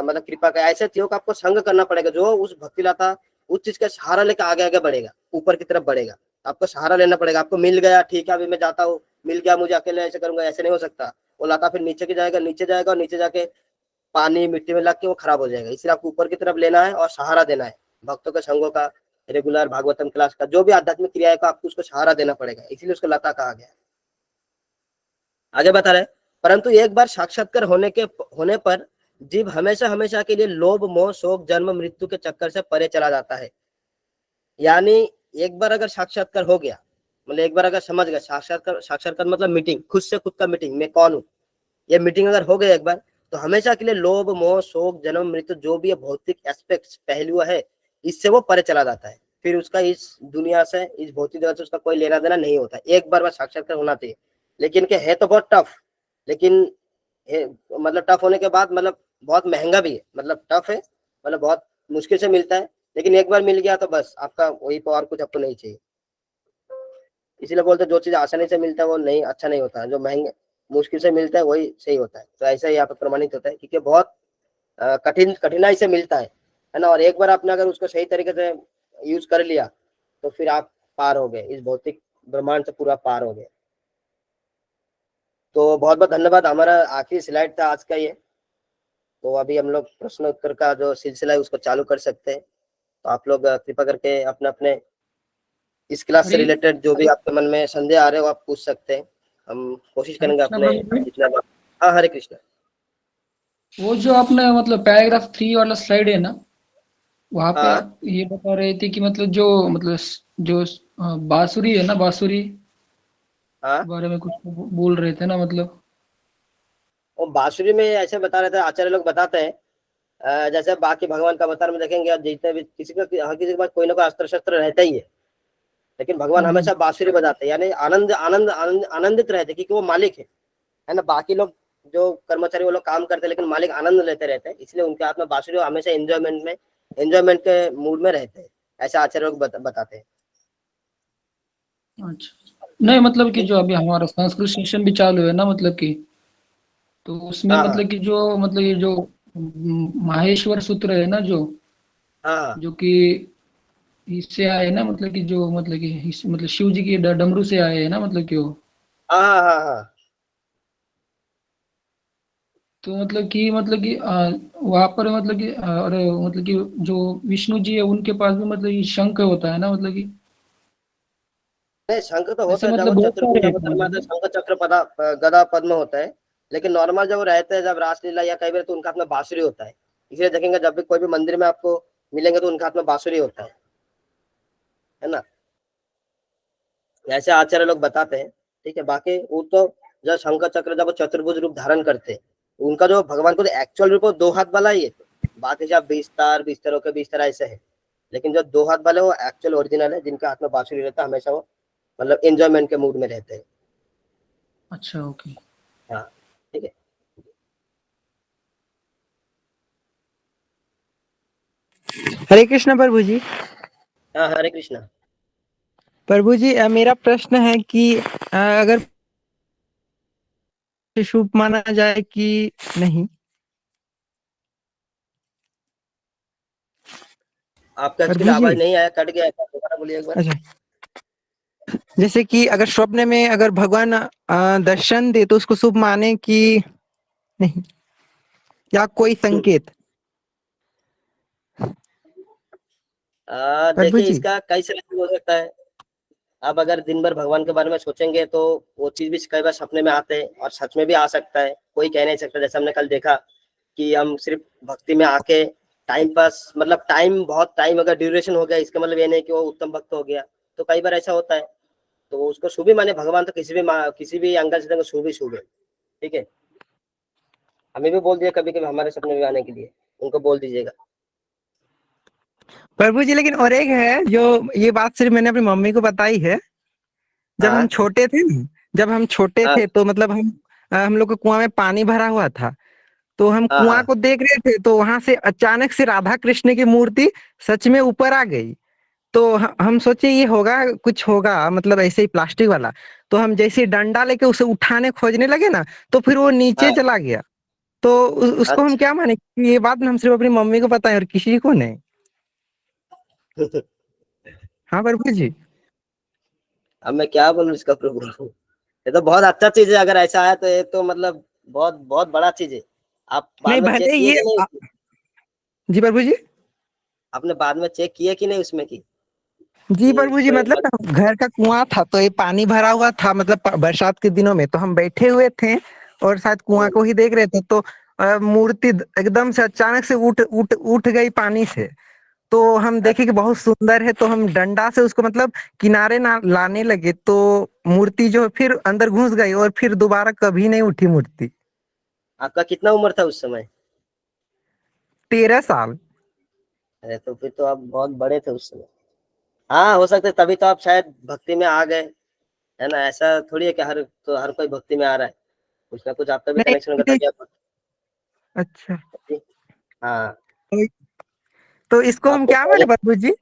मतलब कृपा का, ऐसे थियों का आपको संग करना पड़ेगा जो उस भक्ति लाता उस चीज का सहारा लेकर आगे आगे बढ़ेगा, ऊपर की तरफ बढ़ेगा। आपको सहारा लेना पड़ेगा, आपको मिल गया ठीक है अभी मैं जाता हूँ, मिल गया मुझे अकेले ऐसे करूंगा, ऐसे नहीं हो सकता। वो लाता फिर नीचे की जाएगा, नीचे जाएगा और नीचे जाके पानी मिट्टी में लग के वो खराब हो जाएगा, इसलिए आपको ऊपर की तरफ लेना है और सहारा देना है भक्तों के संगों का, रेगुलर भागवतम क्लास का, जो भी आध्यात्मिक क्रिया है आपको उसको सहारा देना पड़ेगा, इसीलिए उसको लता कहा गया है। आगे बता रहे, परंतु एक बार साक्षात्कार होने पर जीव हमेशा हमेशा के लिए लोभ मोह शोक जन्म मृत्यु के चक्कर से परे चला जाता है। यानी एक बार अगर साक्षात्कार हो गया, मतलब एक बार अगर समझ गया, साक्षात्कार मतलब मीटिंग, खुद से खुद का मीटिंग, मैं कौन हूँ, ये मीटिंग अगर हो गया एक बार, तो हमेशा के लिए लोभ मोह शोक जन्म मृत्यु जो भी भौतिक एस्पेक्ट पहलू है इससे वो परे चला जाता है, फिर उसका इस दुनिया से, इस भौतिक जगत से उसका कोई लेना देना नहीं होता। एक बार बस साक्षात्कार होना चाहिए, लेकिन क्या है तो बहुत टफ, लेकिन मतलब टफ होने के बाद मतलब बहुत महंगा भी है, मतलब टफ है, मतलब बहुत मुश्किल से मिलता है, लेकिन एक बार मिल गया तो बस आपका वही, और कुछ आपको नहीं चाहिए। इसीलिए बोलते जो चीज आसानी से मिलता है वो नहीं अच्छा नहीं होता, जो महंगे मुश्किल से मिलता है वही सही होता है। तो ऐसा ही यहाँ पे प्रमाणित होता है, क्योंकि बहुत कठिनाई से मिलता है ना, और एक बार आपने अगर उसको सही तरीके से यूज कर लिया तो फिर आप पार हो गए, इस भौतिक ब्रह्मांड से पूरा पार हो गए। तो बहुत बहुत धन्यवाद, हमारा आखिरी स्लाइड था आज का ये। तो अभी हम लोग प्रश्न उत्तर का जो सिलसिला है उसको चालू कर सकते हैं, तो आप लोग कृपा करके अपने अपने इस क्लास से रिलेटेड जो भी आपके मन में संदेह आ रहे हो आप पूछ सकते हैं, हम कोशिश करेंगे अपने जितना। हाँ हरे कृष्ण। वो जो आपने मतलब पैराग्राफ 3 वाला स्लाइड है ना, वहाँ पे हाँ आप ये बता रहे थे कि मतलब जो बांसुरी है ना, बांसुरी हाँ, के बारे में कुछ बोल रहे थे ना, मतलब और बांसुरी में ऐसे बता रहे थे, आचार्य लोग बताते हैं जैसे बाकी भगवान का अवतार में देखेंगे आप, जितने भी किसी का हर किसी के पास कोई ना कोई अस्त्र शस्त्र रहता ही है, लेकिन भगवान हमेशा बांसुरी बजाते हैं, यानी आनंद आनंद आनंदित रहते क्योंकि वो मालिक है ना। बाकी लोग जो कर्मचारी वो लोग काम करते हैं लेकिन मालिक आनंद लेते रहते हैं, इसलिए उनके हाथ में बांसुरी हमेशा एंजॉयमेंट के मूड में रहते हैं, ऐसे आचार्य लोग बताते हैं। अच्छा नहीं, मतलब कि जो अभी हमारा संस्कृत सेशन भी चालू है ना, मतलब कि तो उसमें हाँ हाँ मतलब कि जो मतलब ये जो माहेश्वर सूत्र है ना, जो हाँ हाँ जो कि इससे आए ना, मतलब कि जो मतलब कि मतलब शिव जी की डमरू से आए हैं ना, मतलब कि वो। हाँ हाँ हाँ हाँ। तो वहां पर मतलब कि और मतलब कि जो विष्णु जी है उनके पास भी मतलब ये शंख होता है ना, मतलब कि नहीं, शंख तो ऐसे होता है जब वो मतलब बहुत चतुर्भुज सारे हैं अवतार में मतलब आता है, कि। शंख चक्र पदा गदा पद्म होता है। लेकिन नॉर्मल जब वो रहते हैं, जब रासलीला या कई बार, तो उनका हाथ में बांसुरी होता है। इसलिए देखेंगे जब भी कोई भी मंदिर में आपको मिलेंगे तो उनका हाथ में बांसुरी होता है ना। ऐसे आचार्य लोग बताते हैं। ठीक है, बाकी वो तो जब शंख चक्र जब वो चतुर्भुज रूप धारण करते हैं, उनका जो भगवान को एक्चुअल रूप वो दो हाथ वाला ही है। बाकी सब बिस्तर बिस्तरों के बिस्तर ऐसे है, लेकिन जो दो हाथ वाले वो एक्चुअल ओरिजिनल है, जिनका हाथ में बांसुरी रहता है, हमेशा वो मतलब एंजॉयमेंट के मूड में रहते हैं। अच्छा, ओके। हाँ, ठीक है। हरे कृष्ण प्रभु जी। हाँ, हरे कृष्णा। प्रभु जी, मेरा प्रश्न है कि अगर शुभ माना जाए कि नहीं। आपका एक्चुअली प्रभु जी, आवाज नहीं आया, कट गया था, दोबारा बोलिए एक बार। अच्छा, जैसे कि अगर स्वप्न में अगर भगवान दर्शन दे तो उसको शुभ माने कि नहीं, या कोई संकेत। प्रभु देखिए, जी। इसका कई तरह से हो सकता है। आप अगर दिन भर भगवान के बारे में सोचेंगे तो वो चीज भी कई बार सपने में आते हैं, और सच में भी आ सकता है, कोई कह नहीं सकता। जैसे हमने कल देखा कि हम सिर्फ भक्ति में आके टाइम पास, मतलब टाइम बहुत टाइम अगर ड्यूरेशन हो गया, इसका मतलब ये नहीं कि वो उत्तम भक्त हो गया। तो कई बार ऐसा होता है, तो उसको शुभ ही माने। भगवान तो किसी भी एंगल से देखो शुभ ही शुभ है। ठीक है, हमें भी बोल दिया कभी कभी हमारे सपने में आने के लिए, उनको बोल दीजिएगा। प्रभु जी, लेकिन और एक है जो ये बात सिर्फ मैंने अपनी मम्मी को बताई है। जब हम हाँ छोटे थे ना, जब हम छोटे हाँ थे तो मतलब हम लोग के कुआं में पानी भरा हुआ था। तो हम हाँ कुआं हाँ। को देख रहे थे तो वहां से अचानक से राधा कृष्ण की मूर्ति सच में ऊपर आ गई। तो हम सोचे ये होगा, कुछ होगा मतलब ऐसे ही प्लास्टिक वाला। तो हम जैसे ही डंडा लेके उसे उठाने खोजने लगे ना, तो फिर वो नीचे हाँ, चला गया। तो उसको हम अच्छा। क्या माने कि ये बात हम सिर्फ अपनी मम्मी को पता है और किसी को नहीं। हाँ प्रभु जी। अब मैं क्या बोलूं इसका प्रभु। ये तो बहुत अच्छा चीज है, अगर ऐसा आया तो ये तो मतलब बहुत बहुत बड़ा चीज है। आप बाद नहीं, में चेक भले किए ये कि नहीं? जी प्रभु जी। आपने बाद में चेक किया कि नहीं उसमें की जी कि प्रभु जी, कोई मतलब ना घर का कुआं था तो ये पानी भरा हुआ था, मतलब बरसात के दिनों में तो हम बैठे हुए थे और शायद कुआं को ही देख रहे थे। तो मूर्ति एकदम से अचानक से उठ उठ उठ गई पानी से। तो हम देखे कि बहुत सुंदर है, तो हम डंडा से उसको मतलब किनारे ना लाने लगे, तो मूर्ति जो है फिर अंदर घुस गई और फिर दोबारा कभी नहीं उठी मूर्ति। आपका कितना उम्र था उस समय? 13 साल। अरे तो फिर तो आप बहुत बड़े थे उस समय। हाँ, हो सकता है तभी तो आप शायद भक्ति में आ गए। है ना, ऐसा थोड़ी है कि हर कोई भक्ति में आ रहा है। कुछ ना कुछ आपका भी कनेक्शन होगा नहीं, तभी आप अच्छा। भक्ति। हाँ। तो इसको हम आपको क्या माने पहले प्रभु जी।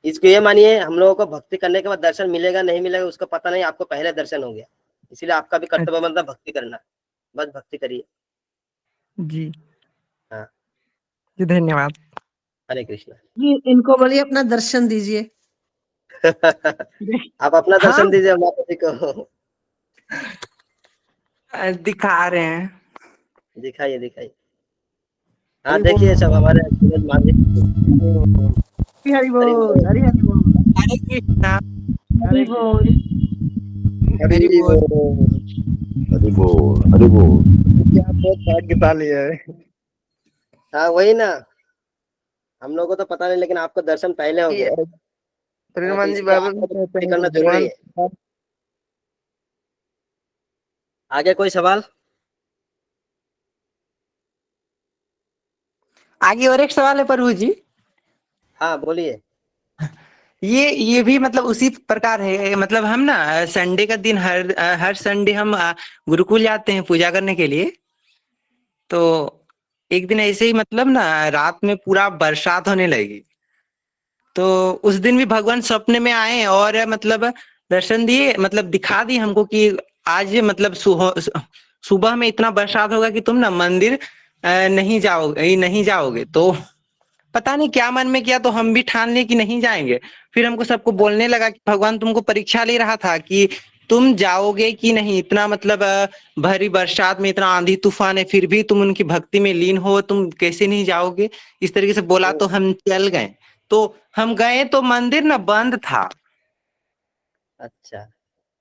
इसको ये मानिए, हम लोगों को भक्ति करने के बाद दर्शन मिलेगा नहीं मिलेगा उसका पता नहीं, आपको पहले दर्शन हो गया। इसीलिए आपका भी कर्तव्य बनता है भक्ति करना। बस भक्ति करिए। जी हाँ, जी, धन्यवाद। हरे कृष्णा। जी इनको बोलिए अपना दर्शन दीजिए। आप अपना हाँ, दर्शन दीजिए माता जी को। दिखा रहे हैं। दिखाइए दिखाइए। हाँ, हरि बोल। देखिए सब हमारे सूरज मान जी। हरि हरि बोल, बोल। हरि हरि बोल, हरे कृष्णा। हरि हरे बोल। कृष्णा। हरि हरि बोल। बोल। हरि बोल, हरि बोल। क्या बहुत भाग्यशाली है। हाँ, वही ना। हम लोगों को तो पता नहीं, लेकिन आपको दर्शन पहले हो गया। हाँ, तो हनुमान जी इसीलिए बाबा भी आपको तो कहते भक्ति हैं कि करना जरूरी भगवान। है। आगे कोई सवाल? आगे और एक सवाल है प्रभु जी। हाँ, बोलिए। ये भी मतलब उसी प्रकार है, मतलब हम ना संडे का दिन हर संडे हम गुरुकुल जाते हैं पूजा करने के लिए। तो एक दिन ऐसे ही मतलब ना रात में पूरा बरसात होने लगी। तो उस दिन भी भगवान सपने में आए और मतलब दर्शन दिए, मतलब दिखा दिए हमको कि आज मतलब सुबह में इतना बरसात होगा कि तुम ना मंदिर नहीं जाओगे। तो पता नहीं क्या मन में किया, तो हम भी ठान लिए कि नहीं जाएंगे। फिर हमको सबको बोलने लगा कि भगवान तुमको परीक्षा ले रहा था कि तुम जाओगे कि नहीं। इतना मतलब भरी बरसात में इतना आंधी तूफान है, फिर भी तुम उनकी भक्ति में लीन हो, तुम कैसे नहीं जाओगे। इस तरीके से बोला तो हम चल गए। तो हम गए तो मंदिर ना बंद था। अच्छा।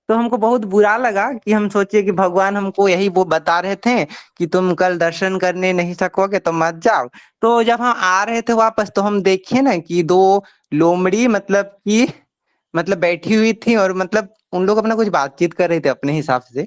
तो हमको बहुत बुरा लगा कि हम सोचे कि भगवान हमको यही वो बता रहे थे कि तुम कल दर्शन करने नहीं सकोगे तो मत जाओ। तो जब हम आ रहे थे वापस, तो हम देखे ना कि दो लोमड़ी मतलब बैठी हुई थी, और मतलब उन लोग अपना कुछ बातचीत कर रहे थे अपने हिसाब से।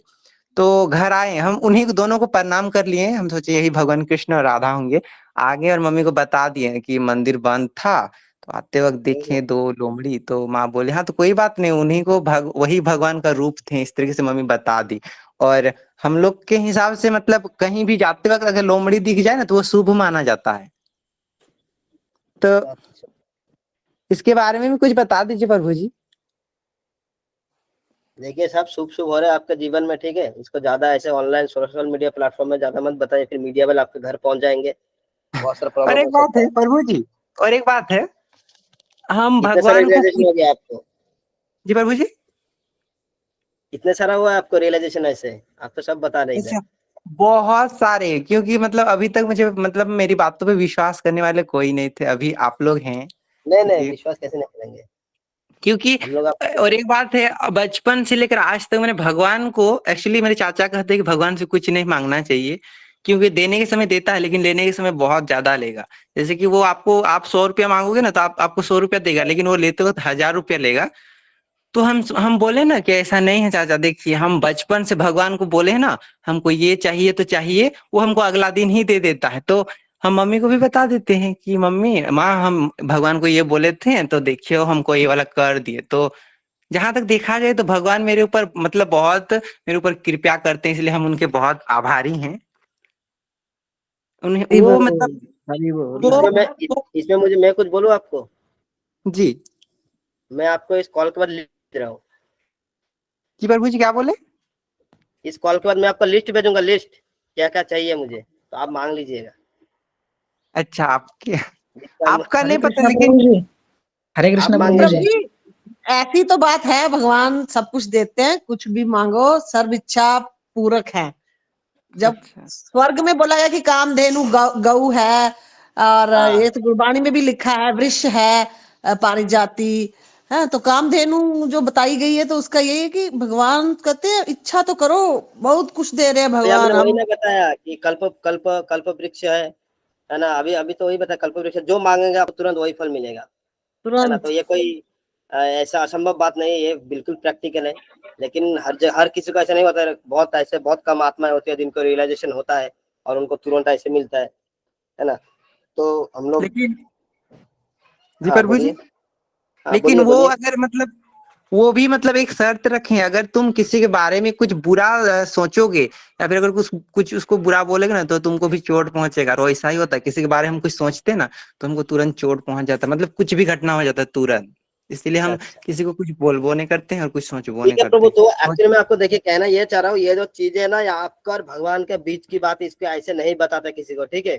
तो घर आए, हम उन्हीं को दोनों को प्रणाम कर लिए। हम सोचे यही भगवान कृष्ण और राधा होंगे। आगे और मम्मी को बता दिए कि मंदिर बंद था। तो आते वक्त देखे दो लोमड़ी। तो माँ बोले हाँ तो कोई बात नहीं, उन्हीं को वही भगवान का रूप थे। इस तरीके से मम्मी बता दी। और हम लोग के हिसाब से मतलब कहीं भी जाते वक्त अगर लोमड़ी दिख जाए ना, तो वो शुभ माना जाता है। तो अच्छा। इसके बारे में भी कुछ बता दीजिए प्रभु जी। देखिए साहब, शुभ शुभ हो रहा है आपके जीवन में, ठीक है। इसको ज्यादा ऐसे ऑनलाइन सोशल मीडिया प्लेटफॉर्म में ज्यादा मत बताइए, फिर मीडिया वाले आपके घर पहुंच जाएंगे, बहुत सारा और प्रॉब्लम एक हो बात सकता है है। प्रभु जी, और एक बात है, हम कितने सारे भगवान को रियलाइजेशन हो गया आपको? जी प्रभु जी। कितने सारा हुआ आपको रियलाइजेशन ऐसे? आप तो सब बता रहे इधर। अच्छा, बहुत सारे, क्योंकि मतलब अभी तक मुझे मतलब मेरी बातों पे विश्वास करने वाले कोई नहीं थे, अभी आप लोग हैं। नहीं नहीं, क्योंकि विश्वास कैसे नहीं करेंगे क्योंकि हम लोग आप। और एक बात है, बचपन से लेकर आज तक मैंने भगवान को, एक्चुअली मेरे चाचा कहते हैं कि भगवान से कुछ नहीं मांगना चाहिए, क्योंकि देने के समय देता है लेकिन लेने के समय बहुत ज्यादा लेगा। जैसे कि वो आपको, आप 100 रुपया मांगोगे ना, तो आपको 100 रुपया देगा, लेकिन वो लेते वक्त 1000 रुपया लेगा। तो हम बोले ना कि ऐसा नहीं है चाचा, देखिए हम बचपन से भगवान को बोले हैं ना, हमको ये चाहिए तो चाहिए, वो हमको अगला दिन ही दे देता है। तो हम मम्मी को भी बता देते हैं कि मम्मी माँ हम भगवान को ये बोले थे, तो देखियो हमको ये वाला कर दिए। तो जहां तक देखा जाए तो भगवान मेरे ऊपर मतलब बहुत मेरे ऊपर कृपया करते हैं, इसलिए हम उनके बहुत आभारी हैं। उन्हें हरि वो बोल, मतलब हरि बोल, वो, हरि इसमें मैं वो इसमें मुझे मैं कुछ बोलूं आपको? जी मैं आपको इस कॉल के बाद लिस्ट दे रहा हूँ। जी प्रभु जी क्या बोले। इस कॉल के बाद मैं आपको लिस्ट भेजूंगा, लिस्ट क्या क्या चाहिए मुझे, तो आप मांग लीजिएगा। अच्छा आपके, जिसका आपका हरे नहीं पता कृष्णा लेकिन प्रभु जी, हरे आप कृष्णा मांग प्रभु लीजिए। जी। ऐसी तो बात है, भगवान सब कुछ देते हैं, कुछ भी मांगो सर्व इच्छा पूरक है। जब अच्छा स्वर्ग में बोला गया कि कामधेनु गऊ है, और हाँ, ये तो गुरबाणी में भी लिखा है, वृक्ष है, पारिजाति है, तो कामधेनु जो बताई गई है, तो उसका यही है कि भगवान कहते हैं इच्छा तो करो, बहुत कुछ दे रहे हैं अभी हमने भगवान वही हम। ना बताया कि कल्प कल्प कल्प वृक्ष है ना। अभी अभी तो वही बताया, कल्प वृक्ष जो मांगेंगे आपको तुरंत वही फल मिलेगा, है ना। तो तुरंत। ये कोई ऐसा असंभव बात नहीं है, ये बिल्कुल प्रैक्टिकल है। लेकिन हर किसी को ऐसा नहीं होता है, बहुत ऐसे बहुत कम आत्माएं होती है जिनको रियलाइजेशन होता है और उनको तुरंत ऐसे मिलता है ना। तो हम लोग। लेकिन जी हाँ प्रभु जी, बोलिए। हाँ लेकिन बोलिए वो बोलिए। अगर मतलब वो भी मतलब एक शर्त रखें, अगर तुम किसी के बारे में कुछ बुरा सोचोगे, या फिर अगर कुछ कुछ उसको बुरा बोलेगे ना, तो तुमको भी चोट पहुंचेगा। और ऐसा ही होता है, किसी के बारे में हम कुछ सोचते हैं ना, तो हमको तुरंत चोट पहुंच जाता है, मतलब कुछ भी घटना हो जाता है तुरंत। इसलिए अच्छा हम अच्छा। किसी को कुछ बोलबो नहीं करते हैं और कुछ सोचबो नहीं ठीक है करते प्रभु, हैं। तो और एक्चुअली मैं आपको देखिए कहना ये चाह रहा हूँ, ये जो चीजें ना, ये आपका और भगवान के बीच की बात है, इसको ऐसे नहीं बताते किसी को, ठीक है।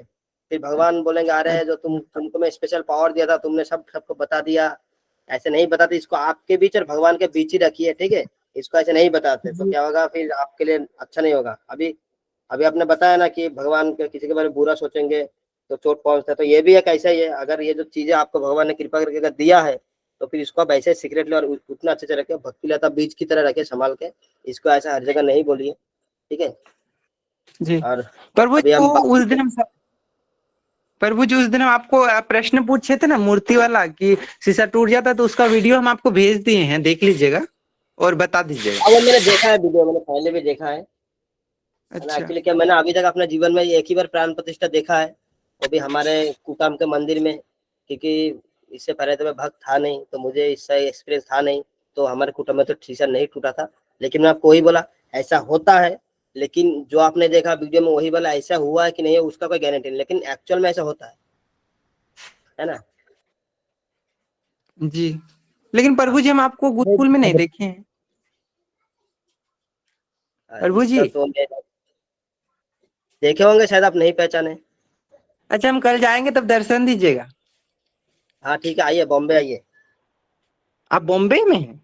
फिर भगवान बोलेंगे अरे जो तुमको मैं स्पेशल पावर दिया था, तुमने सबको बता दिया। ऐसे नहीं बताते, इसको आपके बीच और भगवान के बीच ही रखिए, ठीक है। इसको ऐसे नहीं बताते, तो जी। क्या होगा फिर आपके लिए अच्छा नहीं होगा। अभी अभी आपने बताया ना कि भगवान के किसी के बारे में बुरा सोचेंगे तो चोट पहुंचता है, तो ये भी एक ऐसा ही है। अगर ये जो चीजें आपको भगवान ने कृपा करके अगर दिया है, तो फिर इसको आप ऐसे सीक्रेटली और उतना अच्छे से रखे, भक्ति लता बीज की तरह रखे संभाल के। इसको ऐसा हर जगह नहीं बोलिए, ठीक है। जी और प्रभु अभी जी, हम वो उस दिन प्रभु जी उस दिन हम आपको प्रश्न पूछे थे ना मूर्ति वाला, कि शीशा टूट जाता, तो उसका वीडियो हम आपको भेज दिए हैं, देख लीजिएगा और बता दीजिएगा। अब वो मैंने देखा है वीडियो, मैंने पहले भी देखा है ना। अच्छा एक्चुअली क्या, मैंने अभी तक अपने जीवन में एक ही बार प्राण प्रतिष्ठा देखा है, वो भी हमारे कुकाम के मंदिर में। क्योंकि इससे पहले तो मैं भक्त था नहीं, तो मुझे इससे एक्सपीरियंस था नहीं। तो हमारे कुटुंब में तो शीशा नहीं टूटा था। लेकिन मैं आपको वही बोला, ऐसा होता है। लेकिन जो आपने देखा वीडियो में वही बोला, ऐसा हुआ है कि नहीं है उसका कोई गारंटी नहीं, लेकिन एक्चुअल में ऐसा होता है ना। जी, लेकिन प्रभु हाँ। जी हम आपको गुरुकुल में नहीं देखे हैं प्रभु जी। इसका तो देखे होंगे शायद, आप नहीं पहचाने। अच्छा हम कल जाएंगे तब दर्शन दीजिएगा। हाँ ठीक है, आइए बॉम्बे आइए। आप बॉम्बे में हैं?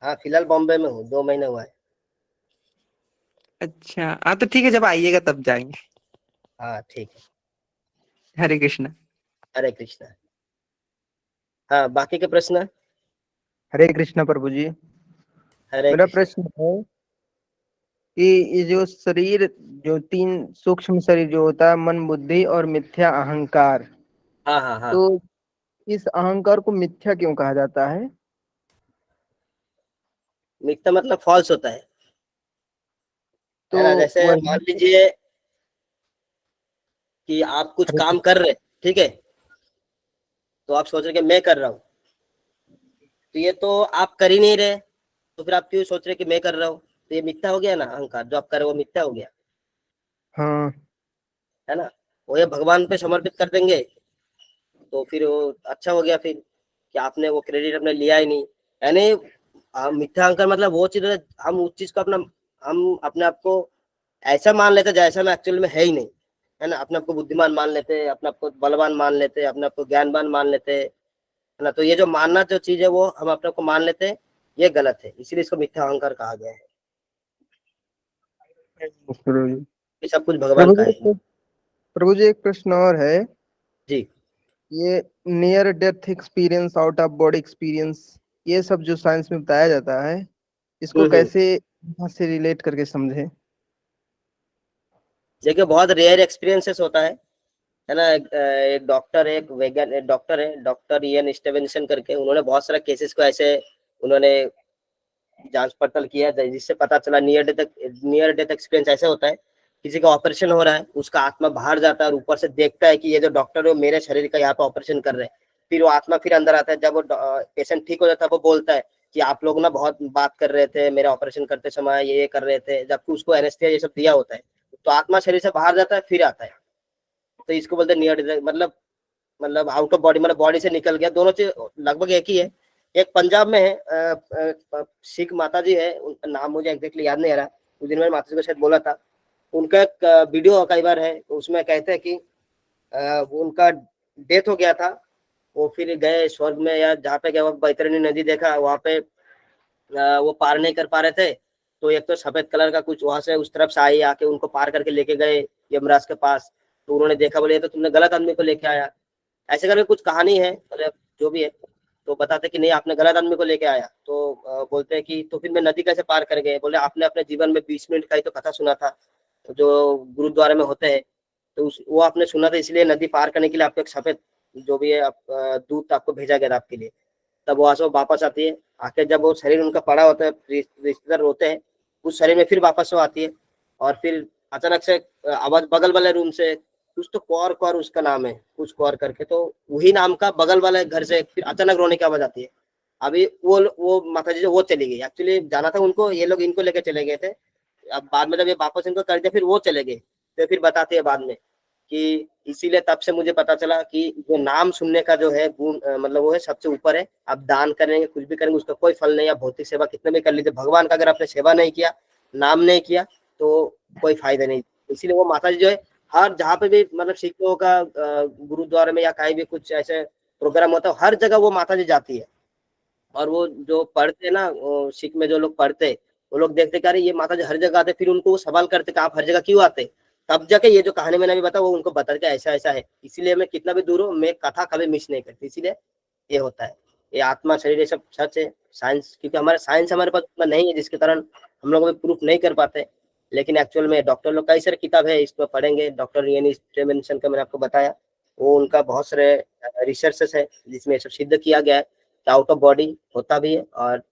हाँ फिलहाल बॉम्बे में हूँ, 2 महीने हुआ है। अच्छा, हाँ तो ठीक है, जब आइएगा तब जाएंगे। हाँ ठीक है। हरे कृष्णा। हरे कृष्णा। हाँ बाकी के प्रश्न। हरे कृष्णा प्रभु जी। हरे मेरा कृष्णा। प्रश्न है कि ये जो शरीर, जो 3 सूक्ष्म शरीर जो होता है, मन, बुद्धि और मिथ्या अहंकार, हाँ हाँ हाँ। तो इस अहंकार को मिथ्या क्यों कहा जाता है? मिथ्या मतलब फॉल्स होता तो है ना। जैसे वह मान लीजिए कि आप कुछ हरे काम कर रहे, ठीक है, तो आप सोच रहे कि मैं कर रहा हूँ, तो ये तो आप कर ही नहीं रहे, तो फिर आप क्यों सोच रहे कि मैं कर रहा हूँ? तो ये मिथ्या हो गया ना, अहंकार जो आप कर रहे हो वो मिथ्या हो गया, हाँ। है ना। वो ये भगवान पे समर्पित कर देंगे तो फिर वो अच्छा हो गया, फिर कि आपने वो क्रेडिट अपने लिया ही नहीं। यानी मिथ्या अहंकार मतलब वो चीज है, हम उस चीज को अपना, हम अपने आप को ऐसा मान लेते जैसा में एक्चुअल में है ही नहीं, है ना। अपने आप को बुद्धिमान मान लेते हैं, अपने आप को बलवान मान लेते हैं, अपने आप को ज्ञानवान मान लेते हैं, है ना। तो ये जो मानना जो चीज है वो हम अपने आप को मान लेते हैं, ये गलत है, इसीलिए इसको मिथ्या अहंकार कहा गया है। प्रभु जी। ये सब कुछ भगवान प्रभु का जी है। प्रभु जी, एक प्रश्न और है। जी। ये near death experience, out of body experience, ये सब जो साइंस में बताया जाता है, इसको हम्म। कैसे यहाँ से रिलेट करके समझे? देखिए बहुत रेयर एक्सपीरियंसेस होता है ना। एक डॉक्टर, एक वैज्ञानिक डॉक्टर है, डॉक्टर इयन स्टीवेंसन करके, उन्होंने बहुत सारे केसेस को ऐसे उन्होंने जांच पड़ताल किया है, जिससे पता चला नियर डेथ एक्सपीरियंस ऐसे होता है, किसी का ऑपरेशन हो रहा है, उसका आत्मा बाहर जाता है और ऊपर से देखता है कि ये जो डॉक्टर है वो मेरे शरीर का यहाँ पे ऑपरेशन कर रहे हैं। फिर वो आत्मा फिर अंदर आता है, जब वो पेशेंट ठीक हो जाता है वो बोलता है कि आप लोग ना बहुत बात कर रहे थे मेरा ऑपरेशन करते समय, ये कर रहे थे, जबकि उसको एनेस्थीसिया ये सब दिया होता है। तो आत्मा शरीर से बाहर जाता है फिर आता है, तो इसको बोलते हैं नियर डेथ, मतलब आउट ऑफ बॉडी, मतलब बॉडी से निकल गया। दोनों चीज लगभग एक ही है। एक पंजाब में है, सिख माता जी है, उनका नाम मुझे एग्जैक्टली याद नहीं आ रहा, उस दिन मैंने माता जी को शायद बोला था। उनका एक वीडियो कई बार है, उसमें कहते हैं कि वो उनका डेथ हो गया था, वो फिर गए स्वर्ग में या जहाँ पे गए, वो बैतरणी नदी देखा, वहाँ पे वो पार नहीं कर पा रहे थे, तो एक तो सफेद कलर का कुछ वहां से उस तरफ से आई, आके उनको पार करके लेके गए यमराज के पास। तो उन्होंने देखा, बोले तो तुमने गलत आदमी को लेके आया, ऐसे करके कुछ कहानी है, मतलब जो भी है। तो बताते कि नहीं आपने गलत आदमी को लेके आया, तो बोलते हैं कि तो फिर मैं नदी कैसे पार कर गए? बोले आपने अपने जीवन में 20 मिनट का ही तो कथा सुना था, जो गुरुद्वारे में होते हैं, तो वो आपने सुना था, इसलिए नदी पार करने के लिए आपको एक सफेद जो भी है दूत आपको भेजा गया था आपके लिए। तब वहां से वो वापस आती है, आके जब वो शरीर उनका पड़ा होता है, रिश्तेदार रोते हैं, उस शरीर में फिर वापस वो आती है, और फिर अचानक से आवाज बगल वाले रूम से, कुछ तो कौर कौर उसका नाम है, कुछ कौर करके, तो वही नाम का बगल वाले घर से फिर अचानक रोने की आवाज आती है। अभी वो माता जी जो वो चली गई, एक्चुअली जाना था उनको, ये लोग इनको लेके चले गए थे। अब बाद में जब ये वापस इनको कर दिया फिर वो चले गए, तो फिर बताते हैं बाद में कि इसीलिए तब से मुझे पता चला कि जो नाम सुनने का जो है गुण, मतलब वो है सबसे ऊपर है। आप दान करेंगे, कुछ भी करेंगे, उसका कोई फल नहीं। आप भौतिक सेवा कितने भी कर लीजिए, भगवान का अगर आपने सेवा नहीं किया, नाम नहीं किया, तो कोई फायदा नहीं। इसीलिए वो माता जी जो है, हर जहाँ पे भी मतलब सिखों का गुरुद्वारे में या कहीं भी कुछ ऐसे प्रोग्राम होता है, हर जगह वो माता जी जाती है। और वो जो पढ़ते ना, सिख में जो लोग पढ़ते, वो लोग देखते कि अरे ये माता जी हर जगह आते, फिर उनको वो सवाल करते कि आप हर जगह क्यों आते? तब जाके ये जो कहानी मैंने अभी बताया वो उनको बता के ऐसा ऐसा है, इसीलिए मैं कितना भी दूर हूँ, मैं कथा कभी मिस नहीं करती, इसीलिए ये होता है। ये आत्मा शरीर ये सब सच है, साइंस, क्योंकि हमारा साइंस हमारे पास उतना नहीं है जिसके कारण हम लोग प्रूफ नहीं कर पाते। लेकिन एक्चुअल में डॉक्टर लोग कई सारे किताब है, इसमें पढ़ेंगे, डॉक्टर यानी स्टीवेंसन का मैंने आपको बताया, वो उनका बहुत सारे रिसर्चेस है जिसमें ये सब सिद्ध किया गया है कि आउट ऑफ बॉडी होता भी है और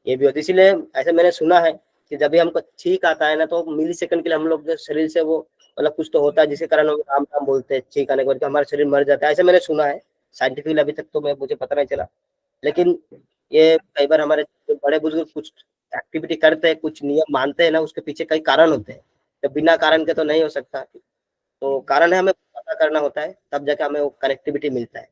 ये भी होता है। इसीलिए ऐसे मैंने सुना है कि जब भी हमको छींक आता है ना, तो मिली सेकंड के लिए हम लोग शरीर से वो मतलब कुछ तो होता है जिसके कारण हम राम राम बोलते हैं, छींक आने के बाद हमारा शरीर मर जाता है, ऐसे मैंने सुना है। साइंटिफिकली अभी तक तो मैं मुझे पता नहीं चला, लेकिन ये कई बार हमारे जो बड़े बुजुर्ग कुछ एक्टिविटी करते हैं, कुछ नियम मानते हैं ना, उसके पीछे कई कारण होते हैं, तो बिना कारण के तो नहीं हो सकता। तो कारण है, हमें पता करना होता है, तब जाके हमें वो कनेक्टिविटी मिलता है।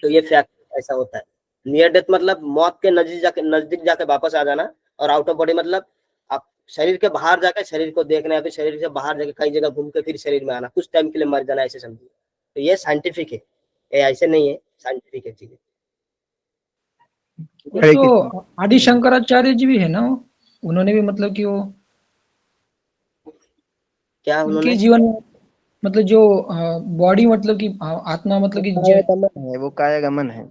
तो ये फैक्ट ऐसा होता है। नियर डेथ मतलब मौत के नजदीक जाके वापस आ जाना, और आउट ऑफ बॉडी मतलब आप शरीर के बाहर जाके शरीर को देखना, या फिर शरीर से बाहर जाके कई जगह घूम के फिर शरीर में आना, कुछ टाइम के लिए मर जाना, ऐसे समझिए। तो ये साइंटिफिक है। ये ऐसे नहीं है, साइंटिफिक है चीजें। एक तो आदि शंकराचार्य जी भी है ना, उन्होंने भी मतलब कि वो क्या उनके उन्होंने, जीवन में मतलब जो बॉडी मतलब कि आत्मा मतलब कि कायागमन है, वो कायागमन है।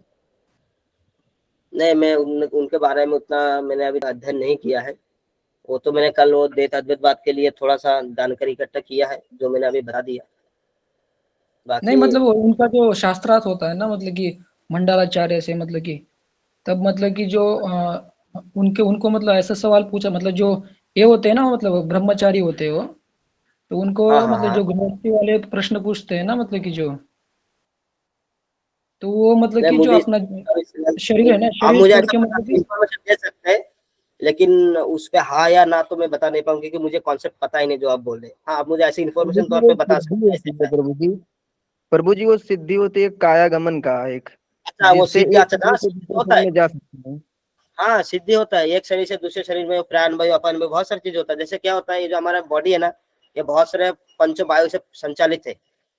नहीं मैं उनके बारे में उतना मैंने अभी अध्ययन नहीं किया है। वो तो मैंने कल वो देत अद्वैतवाद के लिए थोड़ा सा जानकारी इकट्ठा किया है, जो मैंने अभी बता दिया। नहीं बाकी मतलब उनका जो शास्त्रार्थ होता है ना, मतलब कि मंडलाचार्य से मतलब कि तब मतलब कि जो उनके उनको मतलब ऐसा सवाल पूछा, मतलब जो ये होते हैं ना मतलब ब्रह्मचारी होते हैं वो, तो उनको हाँ हाँ मतलब हाँ, जो गृहस्थी वाले प्रश्न पूछते हैं ना मतलब कि जो, तो वो मतलब नहीं कि जो मुझे अपना शरीर है ना, आप शरीर मुझे छोड़ ऐसा के मतलब कि इंफॉर्मेशन दे सकते हैं, लेकिन उस पे हाँ या ना तो मैं बता नहीं पाऊंगा, क्योंकि मुझे कॉन्सेप्ट पता ही नहीं जो आप बोल रहे हैं। हाँ आप मुझे ऐसी प्रभु इन्फॉर्मेशन जी तौर वो पे बता सिद्धि सकते हैं ऐसे होती है, ऐसा है। प्रभु जी वो सिद्धि होती है कायागमन का एक, अच्छा वो जिससे सिद्धि, एक अच्छा हाँ शरीर से सिद्धि दूसरे होता शरीर है। में जा सकते हैं। हाँ सिद्धि होता है, एक शरीर से दूसरे शरीर में प्राण वायु अपान वायु बहुत सारी चीज होता है। जैसे क्या होता है, ये जो हमारा बॉडी है ना, ये बहुत सारे पंच वायु से संचालित है।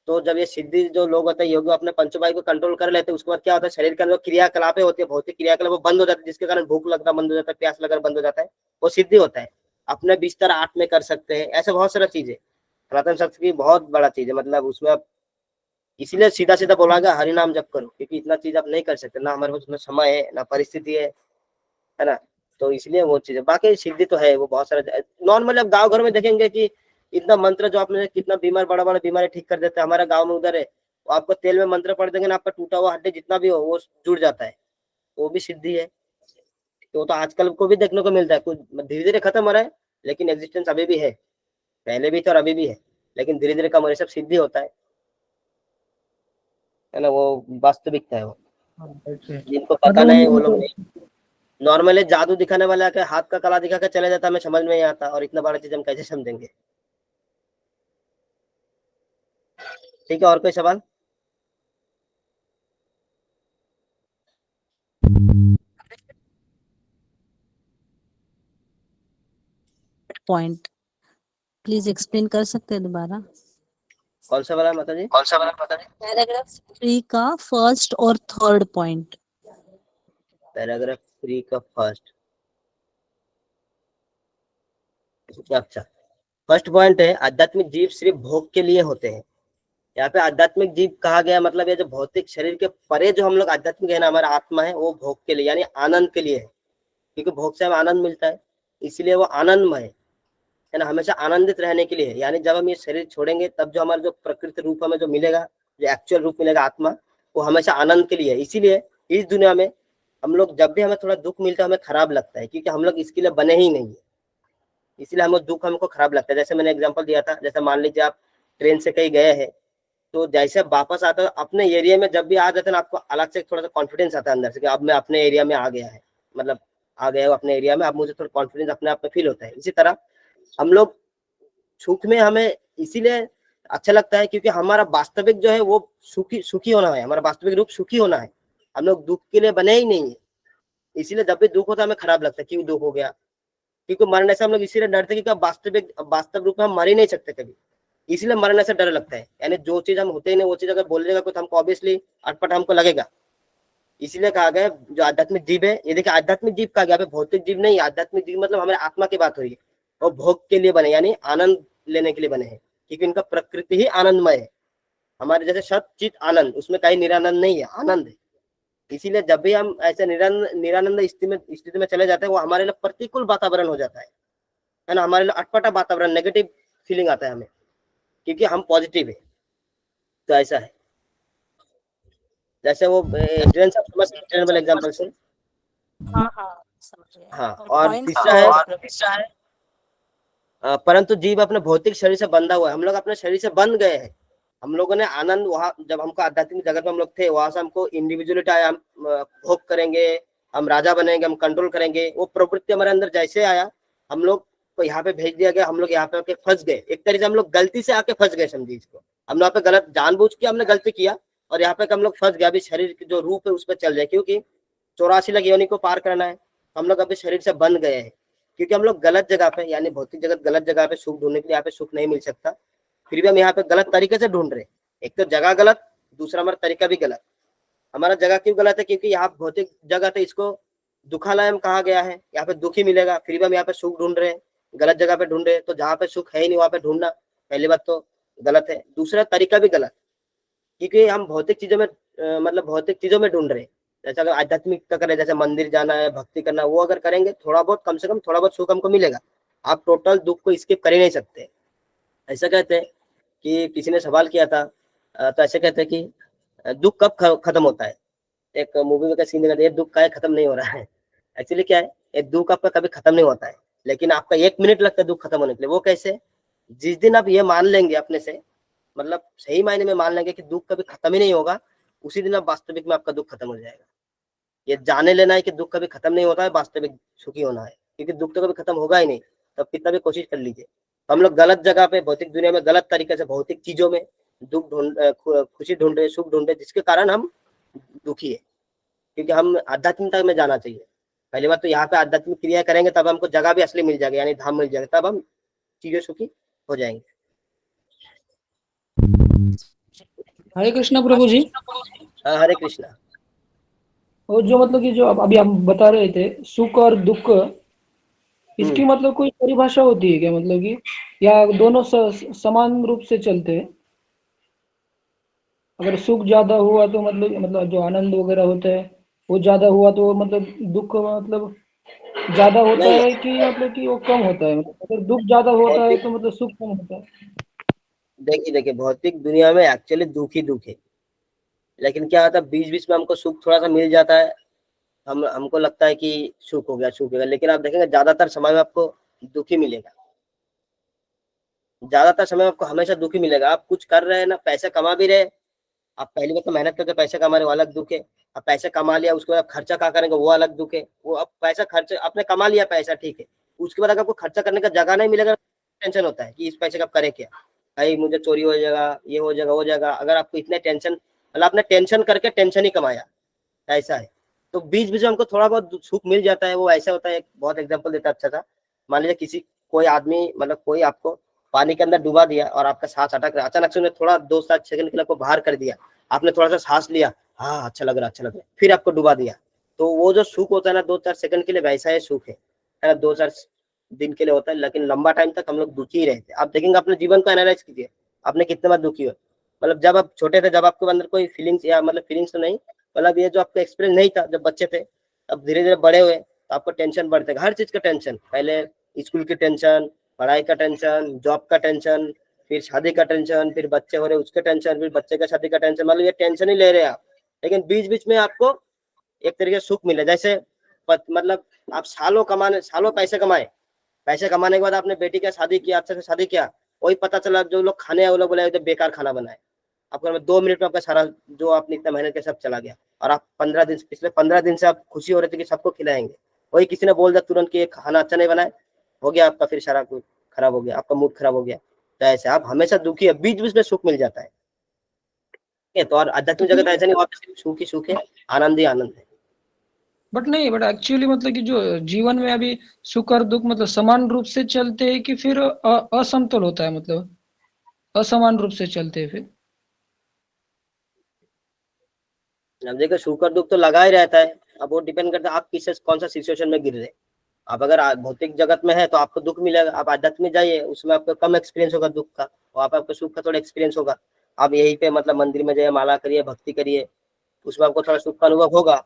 तो जब ये सिद्धि जो लोग होते हैं योगी अपने पंच वायु को कंट्रोल कर लेते हैं, उसके बाद क्या होता है, शरीर के अंदर क्रियाकलापें होती है, भौतिक क्रियाकलाप वो बंद हो जाती है, जिसके कारण भूख लगना बंद हो जाता है, प्यास लगना बंद हो जाता है, वो सिद्धि होता है। अपने बिस्तर आठ में कर सकते हैं, ऐसे बहुत सारा चीज है। सनातन शास्त्र की बहुत बड़ा चीज है, मतलब उसमें आप इसीलिए सीधा सीधा बोला गया हरि नाम जप करो, क्योंकि इतना चीज आप नहीं कर सकते ना, हमारे पास उतना समय है ना परिस्थिति है ना। तो इसलिए वो चीज है, बाकी सिद्धि तो है वो बहुत सारे। नॉर्मली आप गांव घर में देखेंगे कि इतना मंत्र जो आपने कितना बीमार बड़ा बड़ा बीमारी ठीक कर देता है, हमारे गांव में उधर है, वो आपको तेल में मंत्र पढ़ देंगे ना, आपका टूटा हुआ हड्डी जितना भी हो वो जुड़ जाता है, वो भी सिद्धि है। तो आजकल को भी देखने को मिलता है, कुछ धीरे धीरे खत्म हो रहा है, लेकिन एग्जिस्टेंस अभी भी है, पहले भी था और अभी भी है, लेकिन धीरे धीरे कम हो रहा है, सब सिद्धि होता है ना, वो वास्तविकता है वो। जिनको पता मतलब नहीं वो उन्होंने लोग तो नहीं, नॉर्मली जादू दिखाने वाला के हाथ का कला दिखा के चले जाता, हमें समझ में नहीं आता, और इतना बड़ा चीज हम कैसे समझेंगे। ठीक है, और कोई सवाल? पॉइंट प्लीज एक्सप्लेन कर सकते हैं दोबारा? कौन सा वाला माता जी? कौन सा वाला पता नहीं। पैराग्राफ 3 का फर्स्ट और थर्ड पॉइंट। पैराग्राफ 3 का फर्स्ट, अच्छा फर्स्ट पॉइंट है, आध्यात्मिक जीव सिर्फ भोग के लिए होते हैं। यहाँ पे आध्यात्मिक जीव कहा गया, मतलब ये जो भौतिक शरीर के परे जो हम लोग आध्यात्मिक है ना, हमारा आत्मा है, वो भोग के लिए यानी आनंद के लिए है, क्योंकि भोग से हमें आनंद मिलता है, इसलिए वो आनंदमय है ना, हमेशा आनंदित रहने के लिए है। यानी जब हम ये शरीर छोड़ेंगे तब जो हमारा जो प्रकृति रूप हमें जो मिलेगा, जो एक्चुअल रूप मिलेगा आत्मा, वो हमेशा आनंद के लिए है। इसीलिए इस दुनिया में हम लोग जब भी हमें थोड़ा दुख मिलता है हमें खराब लगता है, क्योंकि हम लोग इसके लिए बने ही नहीं है, इसलिए हमें दुख हमको खराब लगता है। जैसे मैंने एग्जांपल दिया था, जैसे मान लीजिए आप ट्रेन से कहीं गए हैं, तो जैसे वापस आता है अपने एरिया में जब भी आ जाते हैं ना, आपको अलग से थोड़ा सा कॉन्फिडेंस आता है अंदर से कि अब मैं अपने एरिया में आ गया है, मतलब आ गया हूँ अपने एरिया में, अब मुझे थोड़ा कॉन्फिडेंस अपने आप में फील होता है। इसी तरह हम लोग सुख में हमें इसीलिए अच्छा लगता है, क्योंकि हमारा वास्तविक जो है वो सुखी सुखी होना है, हमारा वास्तविक रूप सुखी होना है। हम लोग दुख के लिए बने ही नहीं है, इसीलिए जब भी दुख होता है हमें खराब लगता है, क्यों दुख हो गया, क्योंकि मरने से हम लोग इसीलिए डरते हैं कि वास्तव रूप में हम मर ही नहीं सकते कभी, इसलिए मरने से डर लगता है। यानी जो चीज हम होते ही नहीं, वो चीज अगर बोलेगा कुछ हमको ऑब्वियसली अटपट हमको लगेगा। इसीलिए कहा गया जो आध्यात्मिक जीव है, ये देखिए आध्यात्मिक जीव कहा गया, भौतिक जीव नहीं, आध्यात्मिक जीव मतलब हमारे आत्मा की बात हुई है, और भोग के लिए बने यानी आनंद लेने के लिए बने हैं, क्योंकि इनका प्रकृति ही आनंदमय है। हमारे जैसे सत चित आनंद, उसमें कहीं निरानंद नहीं है, आनंद है। इसीलिए जब भी हम ऐसे निरानंद स्थिति में चले जाते हैं, वो हमारे लिए प्रतिकूल वातावरण हो जाता है ना, हमारे लिए अटपटा वातावरण, नेगेटिव फीलिंग आता है हमें, क्योंकि हम पॉजिटिव है। तो ऐसा है, जैसे वो ट्रेन से समझ सकते, ट्रेन वाले एग्जाम्पल से। हाँ हाँ समझ गए। हाँ, और और पॉइंट तीसरा है परंतु जीव अपने भौतिक शरीर से बंधा हुआ है। हम लोग अपने शरीर से बंध गए हैं। हम लोगों ने आनंद वहां जब हमको आध्यात्मिक जगत में हम लोग थे, वहां से हमको इंडिविजुअलिटी आया, हम भोग करेंगे, हम राजा बनेंगे, हम कंट्रोल करेंगे, वो प्रवृत्ति हमारे अंदर जैसे आया, हम लोग को यहाँ पे भेज दिया गया, हम लोग यहाँ पे आके फंस गए। एक तरीके से हम लोग गलती से आके फंस गए, समझिए इसको। हमने वहाँ पे गलत जानबूझ के हमने गलती किया, और यहाँ पे हम लोग फंस गए। अभी शरीर की जो रूप है उस पर चल जाए, क्योंकि 84 लाख योनि को पार करना है, हम लोग अभी शरीर से बंध गए हैं, क्योंकि हम लोग गलत जगह पे, यानी भौतिक जगत गलत जगह पे सुख ढूंढने के लिए, यहाँ पे सुख नहीं मिल सकता, फिर भी हम यहाँ पे गलत तरीके से ढूंढ रहे हैं। एक तो जगह गलत, दूसरा हमारा तरीका भी गलत। हमारा जगह क्यों गलत है? क्योंकि यहाँ भौतिक जगत है, इसको दुखालयम कहा गया है। यहाँ पे दुख ही मिलेगा, फिर भी हम यहाँ पे सुख ढूंढ रहे हैं, गलत जगह पे ढूंढ रहे हैं। तो जहाँ पे सुख है ही नहीं वहां पे ढूंढना पहली बात तो गलत है। दूसरा तरीका भी गलत, क्योंकि हम भौतिक चीजों में मतलब भौतिक चीजों में ढूंढ रहे हैं। जैसे अगर आध्यात्मिकता करें, जैसे मंदिर जाना है, भक्ति करना, वो अगर करेंगे थोड़ा बहुत, कम से कम थोड़ा बहुत सुख हमको मिलेगा। आप टोटल दुख को स्किप कर ही नहीं सकते। ऐसा कहते हैं कि किसी ने सवाल किया था, तो ऐसे कहते हैं कि दुख कब खत्म होता है? एक मूवी में का सीन दिखाते हैं, ये दुख का खत्म नहीं हो रहा है। एक्चुअली क्या है, ये दुख आपका कभी खत्म नहीं होता है, लेकिन आपका 1 मिनट लगता है दुख खत्म होने के लिए। वो कैसे? जिस दिन आप ये मान लेंगे अपने से, मतलब सही मायने में मान लेंगे कि दुख कभी खत्म ही नहीं होगा, उसी दिन आप वास्तविक में आपका दुख खत्म हो जाएगा। ये जाने लेना है कि दुख कभी खत्म नहीं होता है, वास्तविक सुखी होना है, क्योंकि दुख तो कभी खत्म होगा ही नहीं। तब कितना भी कोशिश कर लीजिए। तो हम लोग गलत जगह पे, भौतिक दुनिया में गलत तरीके से भौतिक चीजों में दुख खुशी ढूंढ रहे, सुख ढूंढ रहे, जिसके कारण हम दुखी है। क्योंकि हम आध्यात्मिकता में जाना चाहिए। पहली बात तो यहाँ पे आध्यात्मिक क्रिया करेंगे तब हमको जगह भी असली मिल जाएगी, यानी धाम मिल जाएगा, तब हम चीजें सुखी हो जाएंगे। हरे कृष्णा प्रभु जी। हाँ, हरे कृष्णा। और जो मतलब कि जो अभी हम बता रहे थे सुख और दुख, इसकी मतलब कोई परिभाषा होती है क्या? मतलब कि या दोनों समान रूप से चलते हैं? अगर सुख ज्यादा हुआ तो मतलब जो आनंद वगैरह होता है वो ज्यादा हुआ तो मतलब दुख मतलब ज्यादा होता नहीं, है कि मतलब कि वो कम होता है? मतलब अगर दुख ज्यादा होता है भौतिक तो मतलब सुख कम होता है? देखिए भौतिक दुनिया में एक्चुअली दुख ही दुख है, लेकिन क्या होता है बीच बीच में हमको सुख थोड़ा सा मिल जाता है। हमको लगता है कि सुख हो गया, सुख हो गया, लेकिन आप देखेंगे ज्यादातर समय में आपको दुख ही मिलेगा। ज्यादातर समय में आपको हमेशा दुख ही मिलेगा। आप कुछ कर रहे हैं ना, पैसे कमा भी रहे, आप पहली बार तो मेहनत करके पैसे कमा रहे हो, अलग दुख है। अब पैसे कमा लिया, उसके बाद खर्चा कहाँ करेंगे, वो अलग दुख है। वो अब पैसा खर्च आपने कमा लिया पैसा, ठीक है, उसके बाद अगर आपको खर्चा करने का जगह नहीं मिलेगा, टेंशन होता है कि इस पैसे का करें क्या, भाई मुझे चोरी हो जाएगा, ये हो जाएगा, वो जाएगा। अगर आपको इतने टेंशन, मतलब आपने टेंशन करके टेंशन ही कमाया, ऐसा है। तो बीच बीच में हमको थोड़ा बहुत सुख मिल जाता है। वो ऐसा होता है, एक बहुत एग्जाम्पल देता अच्छा था। मान लीजिए किसी कोई आदमी, मतलब कोई आपको पानी के अंदर डुबा दिया और आपका सांस अटक रहा, अचानक से उन्हें थोड़ा 2-7 सेकंड के लिए आपको बाहर कर दिया, आपने थोड़ा सा सांस लिया, हाँ अच्छा लग रहा, अच्छा लग रहा, फिर आपको डुबा दिया। तो वो जो सुख होता है ना 2-4 सेकंड के लिए, वैसा ही सुख है ना, 2-4 दिन के लिए होता है, लेकिन लंबा टाइम तक हम लोग दुखी ही रहते हैं। आप देखेंगे अपने जीवन को एनालाइज कीजिए, आपने कितने बार दुखी हो। मतलब जब आप छोटे थे, जब आपके अंदर कोई फीलिंग्स, या मतलब फीलिंग्स तो नहीं, मतलब ये जो आपका एक्सपीरियंस नहीं था जब बच्चे थे, अब धीरे धीरे बड़े हुए तो आपको टेंशन बढ़ते, हर चीज का टेंशन। पहले स्कूल की टेंशन, पढ़ाई का टेंशन, जॉब का टेंशन, फिर शादी का टेंशन, फिर बच्चे हो रहे उसके टेंशन, फिर बच्चे का शादी का टेंशन, मतलब ये टेंशन ही ले रहे हैं आप। लेकिन बीच बीच में आपको एक तरीके से सुख मिले। जैसे मतलब आप सालों पैसे कमाए, पैसे कमाने के बाद आपने बेटी का शादी किया, अच्छे से शादी किया, वही पता चला जो लोग खाने आए वो लोग बोले बेकार खाना बनाए, आपको 2 मिनट में आपका सारा जो आपने इतना मेहनत किया सब चला गया। और आप पिछले 15 दिन से आप खुशी हो रहे थे कि सबको खिलाएंगे, वही किसी ने बोल दिया तुरंत कि खाना अच्छा नहीं बनाए, हो गया आपका फिर सारा कुछ खराब हो गया, आपका मूड खराब हो गया। तो ऐसे आप हमेशा दुखी है, बीच बीच में सुख मिल जाता है। तो और आध्यात्मिक जगत ऐसा नहीं, वहाँ पे सिर्फ सुख ही सुख है, आनंद ही आनंद है। बट एक्चुअली मतलब कि जो जीवन में अभी सुख और दुख मतलब समान रूप से चलते हैं कि फिर असमतोल होता है, मतलब असमान रूप से चलते हैं फिर? अब देखो सुख और दुख तो लगा ही रहता है। अब वो डिपेंड करता है आप कौन सा सिचुएशन में गिर रहे। आप अगर भौतिक जगत में है तो आपको दुख मिलेगा, आप आध्यात्मिक में जाइए, उसमें आपको कम एक्सपीरियंस होगा दुख का, वहाँ पे आपको सुख का थोड़ा एक्सपीरियंस होगा। आप यहीं पे मतलब मंदिर में जाइए, माला करिए, भक्ति करिए, उसमें आपको थोड़ा सुख का अनुभव होगा।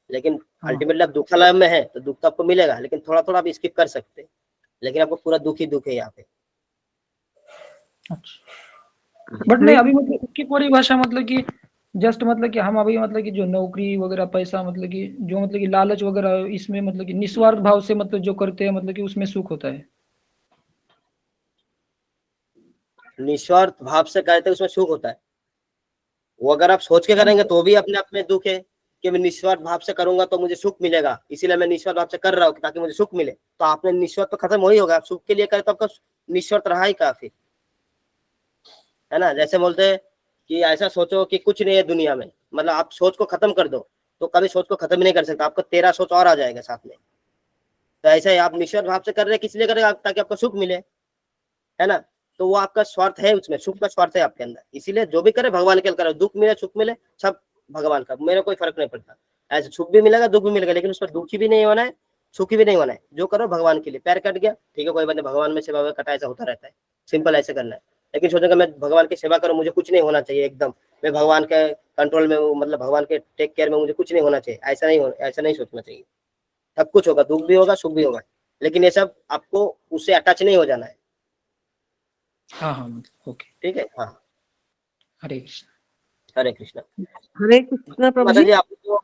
लेकिन अल्टीमेटली आप दुखालय में है तो दुख तो आपको मिलेगा, लेकिन थोड़ा थोड़ा आप स्किप कर सकते हैं, लेकिन आपको पूरा दुख ही दुख है यहाँ पे। अच्छा, बट नहीं अभी मतलब उसकी परिभाषा मतलब कि जस्ट मतलब कि हम अभी मतलब कि जो नौकरी वगैरह पैसा मतलब कि जो मतलब कि लालच वगैरह इसमें मतलब कि निस्वार्थ भाव से मतलब जो करते हैं मतलब कि उसमें सुख होता है। निस्वार्थ भाव से करते उसमें सुख होता है। वो अगर आप सोच के करेंगे तो भी अपने आप में दुख है कि मैं निस्वार्थ भाव से करूंगा तो मुझे सुख मिलेगा, इसीलिए मैं निस्वार्थ भाव से कर रहा हूँ ताकि मुझे सुख मिले। तो आपने निस्वार्थ तो खत्म हो ही होगा, आप सुख के लिए करे तो आपका निस्वार्थ रहा ही काफी, है ना। जैसे बोलते हैं कि ऐसा सोचो कि कुछ नहीं है दुनिया में, मतलब आप सोच को खत्म कर दो तो कभी सोच को खत्म ही नहीं कर सकता, आपको 13 सोच और आ जाएगा साथ में। तो ऐसा ही आप निस्वार्थ भाव से कर रहे हैं, किस लिए कर रहे हैं, ताकि आपको सुख मिले, है ना। तो वो आपका स्वार्थ है, उसमें सुख का स्वार्थ है आपके अंदर। इसीलिए जो भी करे भगवान के लिए करो, दुख मिले सुख मिले सब भगवान का, मेरा कोई फर्क नहीं पड़ता। ऐसे सुख भी मिलेगा दुख भी मिलेगा, लेकिन उसमें दुखी भी नहीं होना है सुखी भी नहीं होना है। जो करो भगवान के लिए। पैर कट गया ठीक है, कोई बात नहीं, भगवान में सेवा कटा, ऐसा होता रहता है, सिंपल ऐसे करना है। लेकिन सोचेगा मैं भगवान की सेवा करूं, मुझे कुछ नहीं होना चाहिए, एकदम मैं भगवान के कंट्रोल में हूं, मतलब भगवान के टेक केयर में, मुझे कुछ नहीं होना चाहिए, ऐसा नहीं सोचना चाहिए। सब कुछ होगा, दुख भी होगा सुख भी होगा, लेकिन ये सब आपको उससे अटैच नहीं हो जाना है। हाँ हाँ ओके। ठीक है, हाँ। हरे कृष्ण। हरे कृष्णा। हरे कृष्णा प्रभु माता जी। जी आपको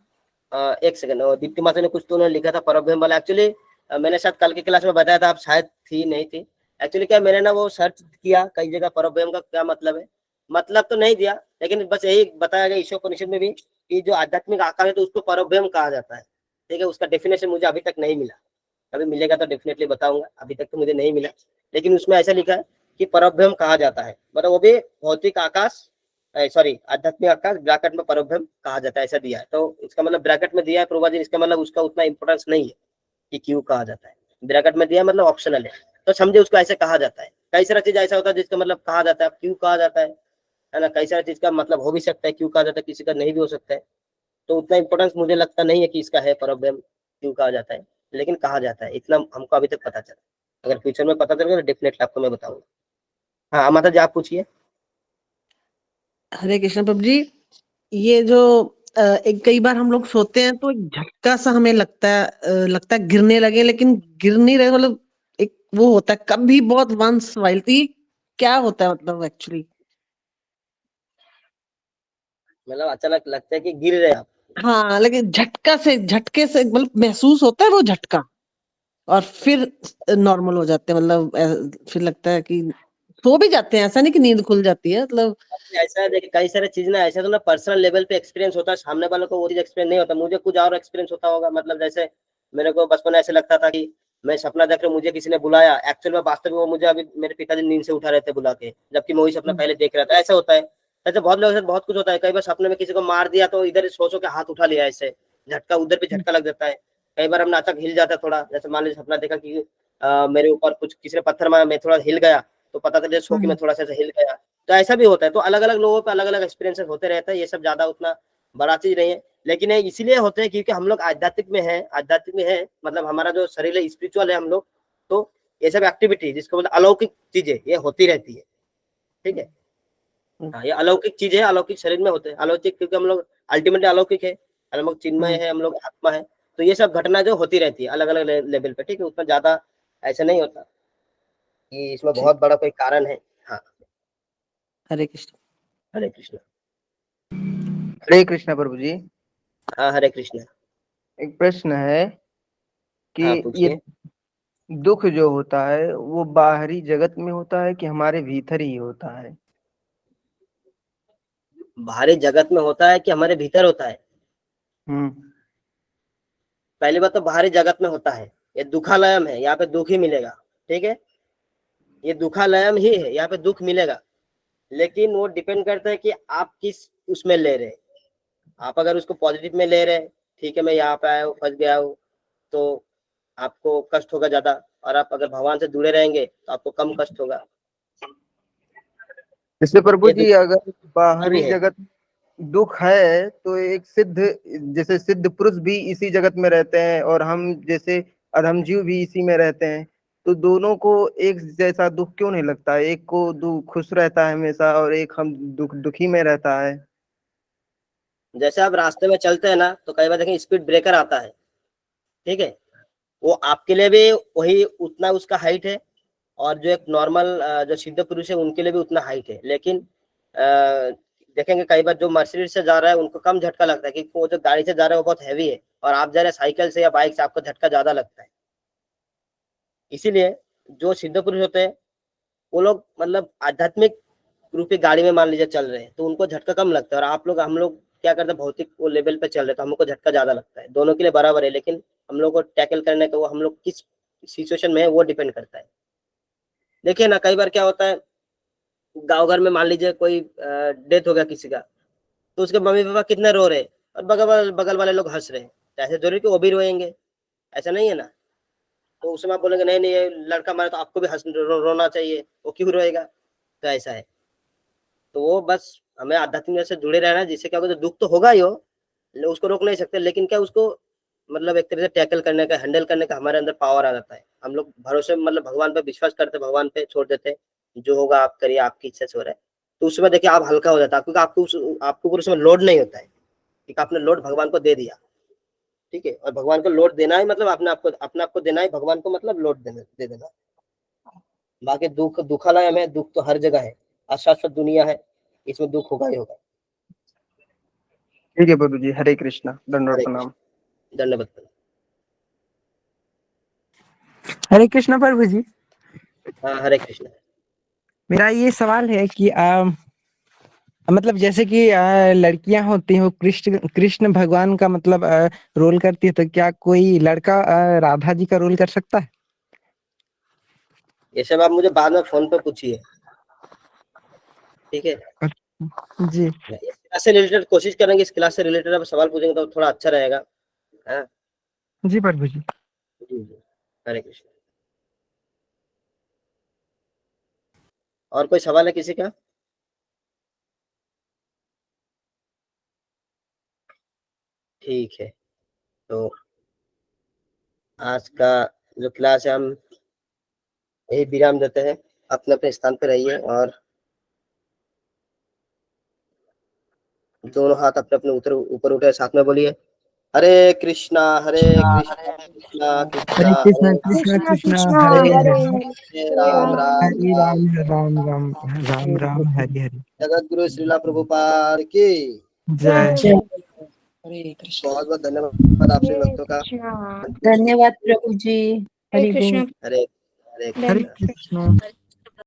एक सेकंड, दीप्ति माता ने कुछ तो उन्होंने लिखा था परब्रह्म वाला। एक्चुअली मैंने शायद कल की क्लास में बताया था, आप शायद थी नहीं थी। एक्चुअली क्या, मैंने ना वो सर्च किया कई जगह, परब्रह्म का क्या मतलब है, मतलब तो नहीं दिया, लेकिन बस यही बताया गया ईशोपनिषद में भी कि जो आध्यात्मिक आकार है तो उसको परब्रह्म कहा जाता है। ठीक है, उसका डेफिनेशन मुझे अभी तक नहीं मिला, कभी मिलेगा तो डेफिनेटली बताऊंगा, अभी तक तो मुझे नहीं मिला। लेकिन उसमें ऐसा लिखा है कि परब्रह्म कहा जाता है, मतलब वो भी भौतिक आकाश, सॉरी आध्यात्मिक आकाश, ब्रैकेट में परब्रह्म कहा जाता है, ऐसा दिया है। तो इसका मतलब ब्रैकेट में दिया है प्रभुपाद जी, इसका मतलब उसका उतना इंपॉर्टेंस नहीं है कि क्यों कहा जाता है, ब्रैकेट में दिया मतलब ऑप्शनल है, तो समझे उसको ऐसे कहा जाता है। कई सारा चीज ऐसा होता है जिसका मतलब कहा जाता है, क्यों कहा जाता है ना, कई सारा चीज का मतलब हो भी सकता है क्यों कहा जाता है, किसी का नहीं भी हो सकता है। तो उतना इंपॉर्टेंस मुझे लगता नहीं है कि इसका है परब्रह्म क्यों कहा जाता है, लेकिन कहा जाता है, इतना हमको अभी तक पता चला। अगर फ्यूचर में पता चलेगा तो डेफिनेटली आपको मैं बताऊंगा। हाँ माता जी आप पूछिए। हरे कृष्ण प्रभु जी। ये जो एक कई बार हम लोग सोते हैं तो एक झटका सा हमें लगता है गिरने लगे, लेकिन गिर नहीं रहे, मतलब एक वो होता है कभी बहुत वंस वाइल। तो ये क्या होता है मतलब एक्चुअली? मतलब अचानक लगता है कि गिर रहे आप। हाँ, लेकिन झटके से मतलब महसूस होता है वो झटका, और फिर नॉर्मल हो जाते हैं, मतलब फिर लगता है कि सो भी जाते हैं, ऐसा नहीं कि नींद खुल जाती है मतलब। ऐसा है देखिए, कई सारे चीज ना ऐसे तो ना पर्सनल लेवल पे एक्सपीरियंस होता है, सामने वालों को वो चीज एक्सपीरियंस नहीं होता, मुझे कुछ और एक्सपीरियंस होता होगा। मतलब जैसे मेरे को बचपन में ऐसे लगता था कि मैं सपना देख रहा, मुझे किसी ने बुलाया, एक्चुअल में वास्तव में वो मुझे अभी मेरे पिताजी नींद से उठा रहे थे बुला के, जबकि मैं वही सपना पहले देख रहा था। ऐसा होता है। ऐसे बहुत लोगों के साथ बहुत कुछ होता है। कई बार सपने में किसी को मार दिया तो इधर सोचो के हाथ उठा लिया, ऐसे झटका उधर भी झटका लग जाता है। कई बार हम नाचक हिल जाता है थोड़ा, जैसे मान लीजिए सपना देखा कि मेरे ऊपर कुछ किसी ने पत्थर मारा, मैं थोड़ा हिल गया, तो पता चले सो के मैं थोड़ा सा हिल गया। तो ऐसा भी होता है। तो अलग अलग लोगों पे अलग अलग एक्सपीरियंसेस होते रहते हैं, ये सब ज्यादा उतना बड़ा चीज नहीं है। लेकिन ये इसीलिए होते हैं क्योंकि हम लोग आध्यात्मिक में है, मतलब हमारा जो शरीर है स्पिरिचुअल है हम लोग। तो ये सब एक्टिविटी जिसको मतलब अलौकिक चीजें ये होती रहती है। ठीक है, हाँ ये अलौकिक चीज है, अलौकिक शरीर में होते हैं अलौकिक, क्योंकि हम लोग अल्टीमेटली अलौकिक है, हम लोग चिन्मय है, हम लोग आत्मा है। तो ये सब घटना जो होती रहती है अलग अलग लेवल पे। ठीक है, उतना ज्यादा ऐसा नहीं होता कि इसमें ठीक। बहुत बड़ा कोई कारण है। हाँ। हरे कृष्ण। हरे कृष्ण। हरे कृष्णा प्रभु जी। हाँ हरे कृष्ण। एक प्रश्न है कि हाँ ये पूछिए। दुख जो होता है वो बाहरी जगत में होता है कि हमारे भीतर ही होता है? बाहरी जगत में होता है कि हमारे भीतर होता है? हम्म। पहली बात तो बाहरी जगत में होता है, ये दुखालयम है, यहाँ पे दुख ही मिलेगा। ठीक है, ये दुखालयम ही है, यहाँ पे दुख मिलेगा। लेकिन वो डिपेंड करता है कि आप किस उसमें ले रहे हैं। आप अगर उसको पॉजिटिव में ले रहे हैं, ठीक है मैं यहाँ पे आया हूँ फंस गया हूँ, तो आपको कष्ट होगा ज्यादा। और आप अगर भगवान से जुड़े रहेंगे तो आपको कम कष्ट होगा। जैसे प्रभु ये जी अगर दुख भी बाहरी है। जगत दुख है तो एक जैसे सिद्ध पुरुष भी इसी जगत में रहते हैं और हम जैसे अधम जीव भी इसी में रहते हैं, तो दोनों को एक जैसा दुख क्यों नहीं लगता? एक को दुख खुश रहता है हमेशा और एक हम दुखी में रहता है। जैसे आप रास्ते में चलते हैं ना, तो कई बार देखें स्पीड ब्रेकर आता है। ठीक है, वो आपके लिए भी वही उतना उसका हाइट है, और जो एक नॉर्मल जो सिद्ध पुरुष है उनके लिए भी उतना हाइट है। लेकिन देखेंगे कई बार जो मर्सिडीज से जा रहा है उनको कम झटका लगता है, क्योंकि वो जो गाड़ी से जा रहा है वो बहुत हैवी है, और आप जा रहे हैं साइकिल से या बाइक से, आपको झटका ज्यादा लगता है। इसीलिए जो सिद्ध पुरुष होते हैं वो लोग मतलब आध्यात्मिक रूपी गाड़ी में मान लीजिए चल रहे हैं तो उनको झटका कम लगता है, और आप लोग हम लोग क्या करते हैं भौतिक वो लेवल पे चल रहे हैं तो हमको झटका ज्यादा लगता है। दोनों के लिए बराबर है, लेकिन हम लोग को टैकल करने का वो हम लोग किस सिचुएशन में है वो डिपेंड करता है। देखिए ना कई बार क्या होता है, गांव घर में मान लीजिए कोई डेथ हो गया किसी का, तो उसके मम्मी पापा कितने रो रहे हैं और बगल वाले लोग हंस रहे हैं, तो ऐसे जरूरी कि वो भी रोएंगे? ऐसा नहीं है ना। तो उसमें आप बोलेंगे नहीं नहीं ये लड़का मारा तो आपको भी रोना चाहिए, वो क्यों रोएगा? तो ऐसा है। तो वो बस हमें आध्यात्मिक से जुड़े रहना, जिससे क्या होगा, दुख तो होगा ही हो, उसको रोक नहीं सकते, लेकिन क्या उसको मतलब एक तरह से टैकल करने का, हैंडल करने का हमारे अंदर पावर आ जाता है। हम लोग भरोसे मतलब भगवान पे विश्वास करते, भगवान पे छोड़ देते, जो होगा आप करिए, आपकी इच्छा से हो रहा है। तो उसमें देखिए आप हल्का हो जाता है, क्योंकि आपको पूरे समय लोड नहीं होता है, ठीक, आपने लोड भगवान को दे दिया, ठीक है। और भगवान को लोड देना ही मतलब अपने आप को देना ही भगवान को मतलब लोड दे देना। बाकी दुखालय हमें, दुख तो हर जगह है, अशाश्वत दुनिया है, इसमें दुख होगा ही होगा। ठीक है प्रभु जी, हरे कृष्णा, दंडवत हरे प्रणाम। कृष्ण, धन्यवाद। हरे कृष्णा प्रभु जी। हाँ, हरे कृष्ण। मेरा ये सवाल है कि मतलब जैसे कि लड़कियां होती हैं, वो कृष्ण भगवान का मतलब रोल करती है, तो क्या कोई लड़का राधा जी का रोल कर सकता है? ये सब आप मुझे बाद में फोन पे पूछिए, ठीक है। जी इस क्लास से रिलेटेड कोशिश करेंगे, इस क्लास से रिलेटेड आप सवाल पूछेंगे तो थोड़ा अच्छा रहेगा। हाँ जी प्रभु जी। जी जी, हरे कृष्ण। और कोई सवाल है किसी का? ठीक है, तो आज का जो क्लास है हम यही विराम देते हैं। अपने अपने स्थान पे रहिए और दोनों हाथ अपने अपने ऊपर उठे, साथ में बोलिए हरे कृष्णा कृष्णा कृष्णा हरे कृष्णा, कृष्णा कृष्णा कृष्णा हरे हरे, हरे राम राम हरे राम राम राम राम राम राम हरे हरे। जगत गुरु श्रीला प्रभुपाद की जय। हरे कृष्ण। बहुत बहुत धन्यवाद आप सभी भक्तों का। धन्यवाद प्रभु जी। हरे कृष्ण। हरे हरे हरे कृष्णा। कृष्णा।